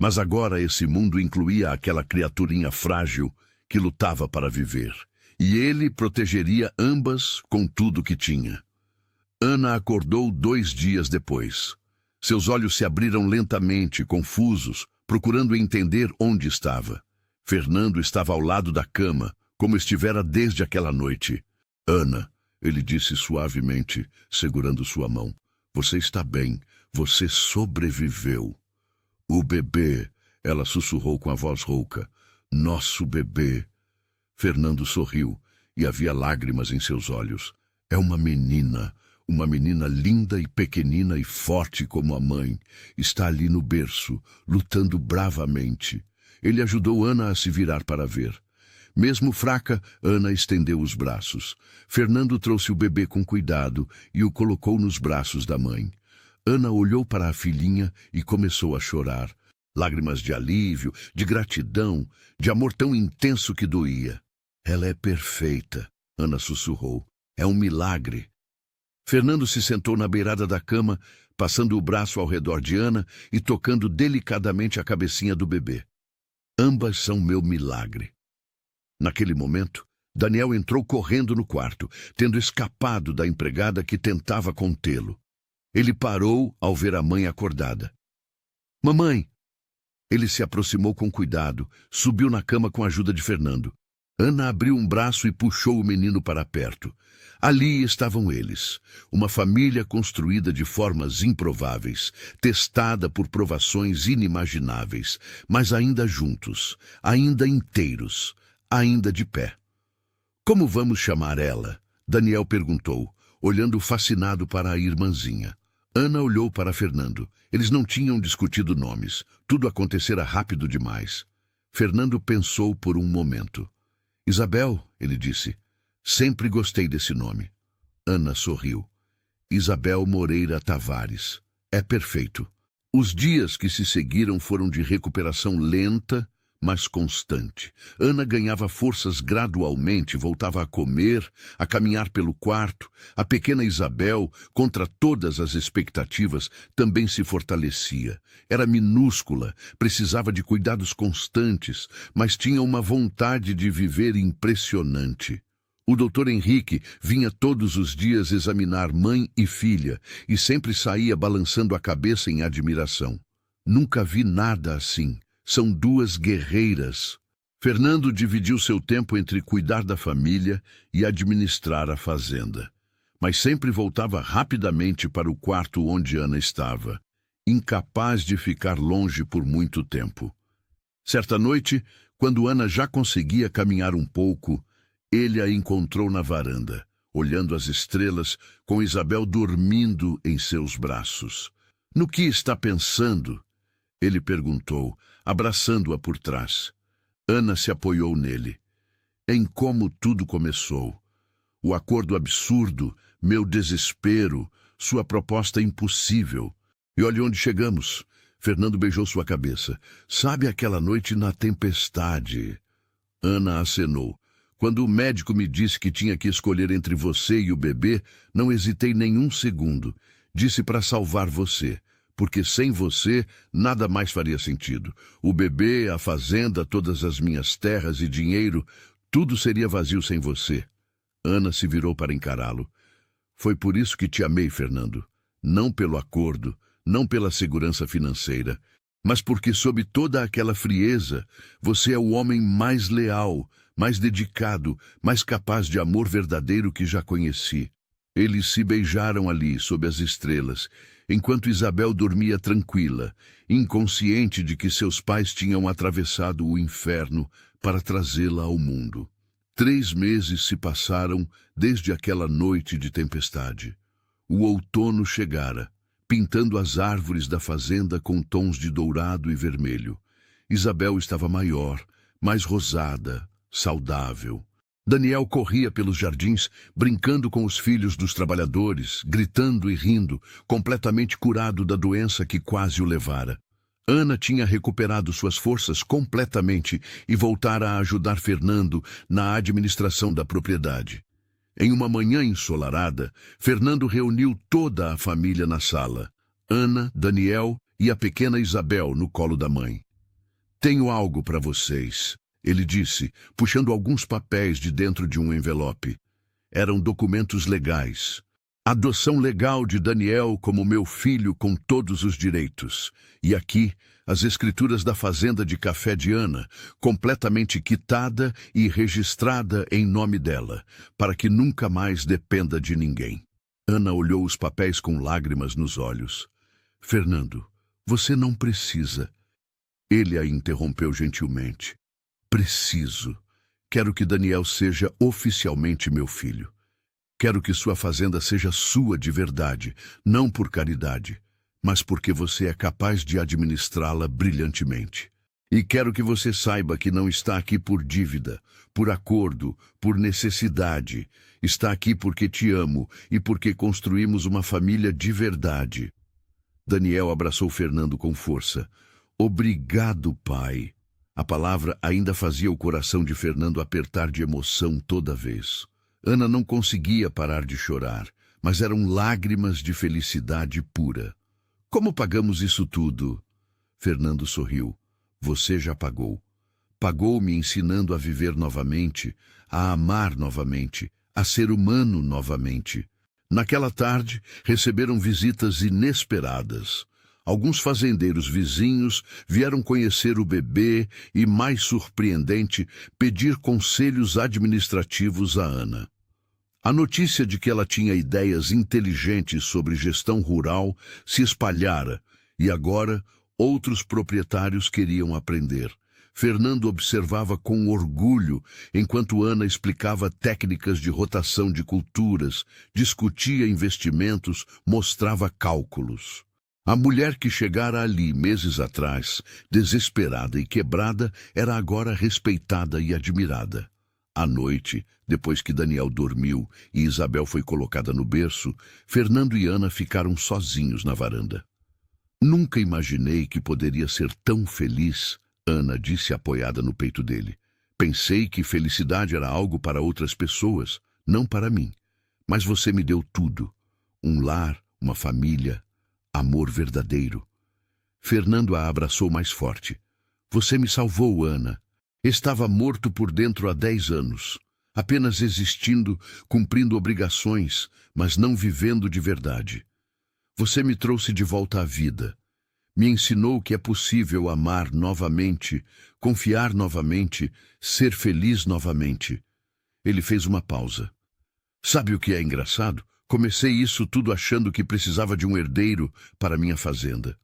Mas agora esse mundo incluía aquela criaturinha frágil que lutava para viver. E ele protegeria ambas com tudo que tinha. Ana acordou 2 dias depois. Seus olhos se abriram lentamente, confusos, procurando entender onde estava. Fernando estava ao lado da cama, como estivera desde aquela noite. Ana, ele disse suavemente, segurando sua mão. Você está bem. Você sobreviveu. O bebê, ela sussurrou com a voz rouca. Nosso bebê. Fernando sorriu, e havia lágrimas em seus olhos. É uma menina linda e pequenina e forte como a mãe. Está ali no berço, lutando bravamente. Ele ajudou Ana a se virar para ver. Mesmo fraca, Ana estendeu os braços. Fernando trouxe o bebê com cuidado e o colocou nos braços da mãe. Ana olhou para a filhinha e começou a chorar. Lágrimas de alívio, de gratidão, de amor tão intenso que doía. Ela é perfeita, Ana sussurrou. É um milagre. Fernando se sentou na beirada da cama, passando o braço ao redor de Ana e tocando delicadamente a cabecinha do bebê. Ambas são meu milagre. Naquele momento, Daniel entrou correndo no quarto, tendo escapado da empregada que tentava contê-lo. Ele parou ao ver a mãe acordada. Mamãe! Ele se aproximou com cuidado, subiu na cama com a ajuda de Fernando. Ana abriu um braço e puxou o menino para perto. Ali estavam eles, uma família construída de formas improváveis, testada por provações inimagináveis, mas ainda juntos, ainda inteiros, ainda de pé. Como vamos chamar ela? Daniel perguntou, olhando fascinado para a irmãzinha. Ana olhou para Fernando. Eles não tinham discutido nomes. Tudo acontecera rápido demais. Fernando pensou por um momento. Isabel, ele disse. Sempre gostei desse nome. Ana sorriu. Isabel Moreira Tavares. É perfeito. Os dias que se seguiram foram de recuperação lenta, mas constante. Ana ganhava forças gradualmente, voltava a comer, a caminhar pelo quarto. A pequena Isabel, contra todas as expectativas, também se fortalecia. Era minúscula, precisava de cuidados constantes, mas tinha uma vontade de viver impressionante. O doutor Henrique vinha todos os dias examinar mãe e filha e sempre saía balançando a cabeça em admiração. Nunca vi nada assim. São 2 guerreiras. Fernando dividiu seu tempo entre cuidar da família e administrar a fazenda. Mas sempre voltava rapidamente para o quarto onde Ana estava, incapaz de ficar longe por muito tempo. Certa noite, quando Ana já conseguia caminhar um pouco, ele a encontrou na varanda, olhando as estrelas, com Isabel dormindo em seus braços. No que está pensando? Ele perguntou, abraçando-a por trás. Ana se apoiou nele. Em como tudo começou. O acordo absurdo, meu desespero, sua proposta impossível. E olhe onde chegamos. Fernando beijou sua cabeça. Sabe aquela noite na tempestade? Ana acenou. Quando o médico me disse que tinha que escolher entre você e o bebê, não hesitei nenhum segundo. Disse para salvar você, porque sem você nada mais faria sentido. O bebê, a fazenda, todas as minhas terras e dinheiro, tudo seria vazio sem você. Ana se virou para encará-lo. Foi por isso que te amei, Fernando. Não pelo acordo, não pela segurança financeira, mas porque sob toda aquela frieza, você é o homem mais leal, mais dedicado, mais capaz de amor verdadeiro que já conheci. Eles se beijaram ali, sob as estrelas, enquanto Isabel dormia tranquila, inconsciente de que seus pais tinham atravessado o inferno para trazê-la ao mundo. 3 meses se passaram desde aquela noite de tempestade. O outono chegara, pintando as árvores da fazenda com tons de dourado e vermelho. Isabel estava maior, mais rosada, saudável. Daniel corria pelos jardins, brincando com os filhos dos trabalhadores, gritando e rindo, completamente curado da doença que quase o levara. Ana tinha recuperado suas forças completamente e voltara a ajudar Fernando na administração da propriedade. Em uma manhã ensolarada, Fernando reuniu toda a família na sala. Ana, Daniel e a pequena Isabel no colo da mãe. Tenho algo para vocês, ele disse, puxando alguns papéis de dentro de um envelope. Eram documentos legais. Adoção legal de Daniel como meu filho com todos os direitos. E aqui, as escrituras da fazenda de café de Ana, completamente quitada e registrada em nome dela, para que nunca mais dependa de ninguém. Ana olhou os papéis com lágrimas nos olhos. Fernando, você não precisa. Ele a interrompeu gentilmente. Preciso. Quero que Daniel seja oficialmente meu filho. Quero que sua fazenda seja sua de verdade, não por caridade, mas porque você é capaz de administrá-la brilhantemente. E quero que você saiba que não está aqui por dívida, por acordo, por necessidade. Está aqui porque te amo e porque construímos uma família de verdade. Daniel abraçou Fernando com força. Obrigado, pai. A palavra ainda fazia o coração de Fernando apertar de emoção toda vez. Ana não conseguia parar de chorar, mas eram lágrimas de felicidade pura. Como pagamos isso tudo? Fernando sorriu. Você já pagou. Pagou me ensinando a viver novamente, a amar novamente, a ser humano novamente. Naquela tarde, receberam visitas inesperadas. Alguns fazendeiros vizinhos vieram conhecer o bebê e, mais surpreendente, pedir conselhos administrativos a Ana. A notícia de que ela tinha ideias inteligentes sobre gestão rural se espalhara e agora outros proprietários queriam aprender. Fernando observava com orgulho enquanto Ana explicava técnicas de rotação de culturas, discutia investimentos, mostrava cálculos. A mulher que chegara ali meses atrás, desesperada e quebrada, era agora respeitada e admirada. À noite, depois que Daniel dormiu e Isabel foi colocada no berço, Fernando e Ana ficaram sozinhos na varanda. Nunca imaginei que poderia ser tão feliz, Ana disse apoiada no peito dele. Pensei que felicidade era algo para outras pessoas, não para mim. Mas você me deu tudo. Um lar, uma família, amor verdadeiro. Fernando a abraçou mais forte. Você me salvou, Ana. Estava morto por dentro há 10 anos, apenas existindo, cumprindo obrigações, mas não vivendo de verdade. Você me trouxe de volta à vida. Me ensinou que é possível amar novamente, confiar novamente, ser feliz novamente. Ele fez uma pausa. Sabe o que é engraçado? Comecei isso tudo achando que precisava de um herdeiro para minha fazenda.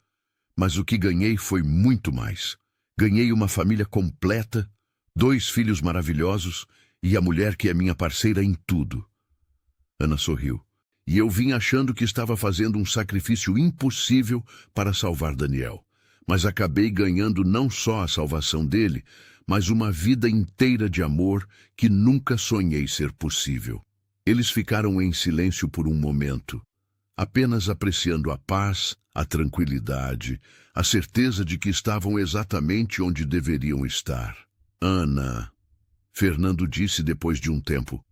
Mas o que ganhei foi muito mais. Ganhei uma família completa, 2 filhos maravilhosos e a mulher que é minha parceira em tudo. Ana sorriu. E eu vim achando que estava fazendo um sacrifício impossível para salvar Daniel. Mas acabei ganhando não só a salvação dele, mas uma vida inteira de amor que nunca sonhei ser possível. Eles ficaram em silêncio por um momento, apenas apreciando a paz, a tranquilidade, a certeza de que estavam exatamente onde deveriam estar. Ana, Fernando disse depois de um tempo,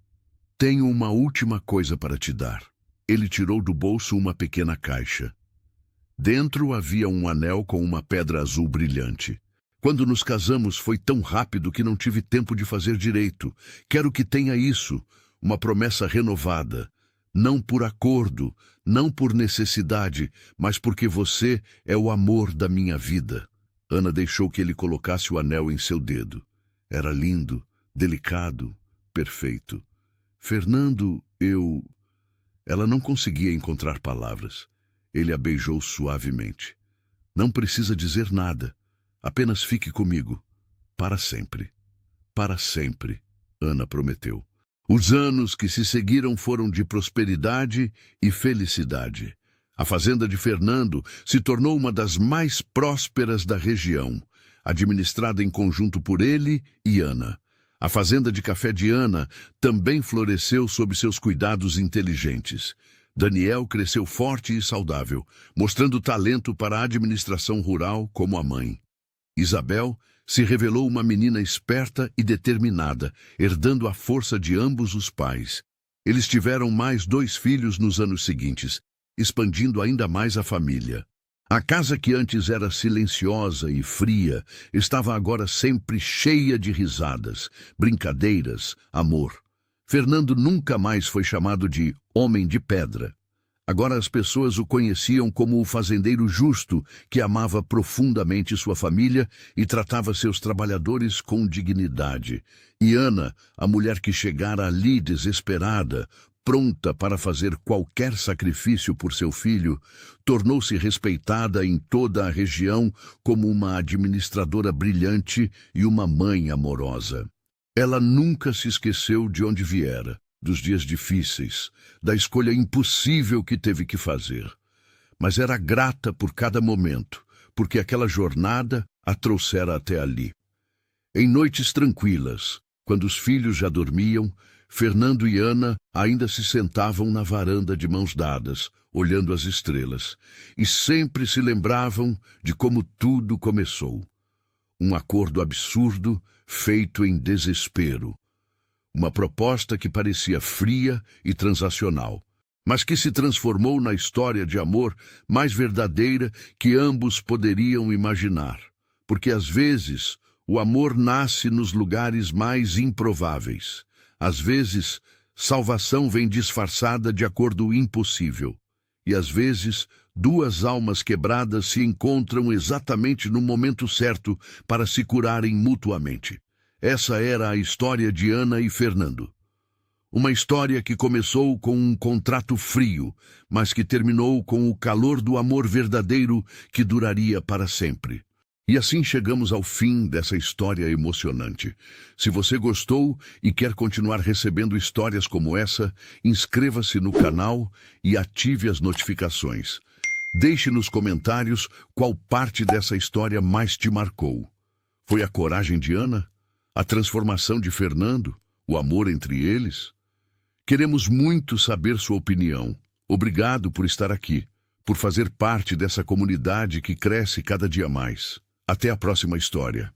tenho uma última coisa para te dar. Ele tirou do bolso uma pequena caixa. Dentro havia um anel com uma pedra azul brilhante. Quando nos casamos foi tão rápido que não tive tempo de fazer direito. Quero que tenha isso, uma promessa renovada. Não por acordo, não por necessidade, mas porque você é o amor da minha vida. Ana deixou que ele colocasse o anel em seu dedo. Era lindo, delicado, perfeito. Fernando, Ela não conseguia encontrar palavras. Ele a beijou suavemente. Não precisa dizer nada. Apenas fique comigo. Para sempre. Para sempre, Ana prometeu. Os anos que se seguiram foram de prosperidade e felicidade. A fazenda de Fernando se tornou uma das mais prósperas da região, administrada em conjunto por ele e Ana. A fazenda de café de Ana também floresceu sob seus cuidados inteligentes. Daniel cresceu forte e saudável, mostrando talento para a administração rural como a mãe. Isabel se revelou uma menina esperta e determinada, herdando a força de ambos os pais. Eles tiveram mais 2 filhos nos anos seguintes, expandindo ainda mais a família. A casa que antes era silenciosa e fria, estava agora sempre cheia de risadas, brincadeiras, amor. Fernando nunca mais foi chamado de homem de pedra. Agora as pessoas o conheciam como o fazendeiro justo, que amava profundamente sua família e tratava seus trabalhadores com dignidade. E Ana, a mulher que chegara ali desesperada, pronta para fazer qualquer sacrifício por seu filho, tornou-se respeitada em toda a região como uma administradora brilhante e uma mãe amorosa. Ela nunca se esqueceu de onde viera, dos dias difíceis, da escolha impossível que teve que fazer. Mas era grata por cada momento, porque aquela jornada a trouxera até ali. Em noites tranquilas, quando os filhos já dormiam, Fernando e Ana ainda se sentavam na varanda de mãos dadas, olhando as estrelas, e sempre se lembravam de como tudo começou. Um acordo absurdo, feito em desespero. Uma proposta que parecia fria e transacional, mas que se transformou na história de amor mais verdadeira que ambos poderiam imaginar. Porque às vezes o amor nasce nos lugares mais improváveis. Às vezes, salvação vem disfarçada de acordo impossível. E às vezes, 2 almas quebradas se encontram exatamente no momento certo para se curarem mutuamente. Essa era a história de Ana e Fernando. Uma história que começou com um contrato frio, mas que terminou com o calor do amor verdadeiro que duraria para sempre. E assim chegamos ao fim dessa história emocionante. Se você gostou e quer continuar recebendo histórias como essa, inscreva-se no canal e ative as notificações. Deixe nos comentários qual parte dessa história mais te marcou. Foi a coragem de Ana? A transformação de Fernando? O amor entre eles? Queremos muito saber sua opinião. Obrigado por estar aqui, por fazer parte dessa comunidade que cresce cada dia mais. Até a próxima história.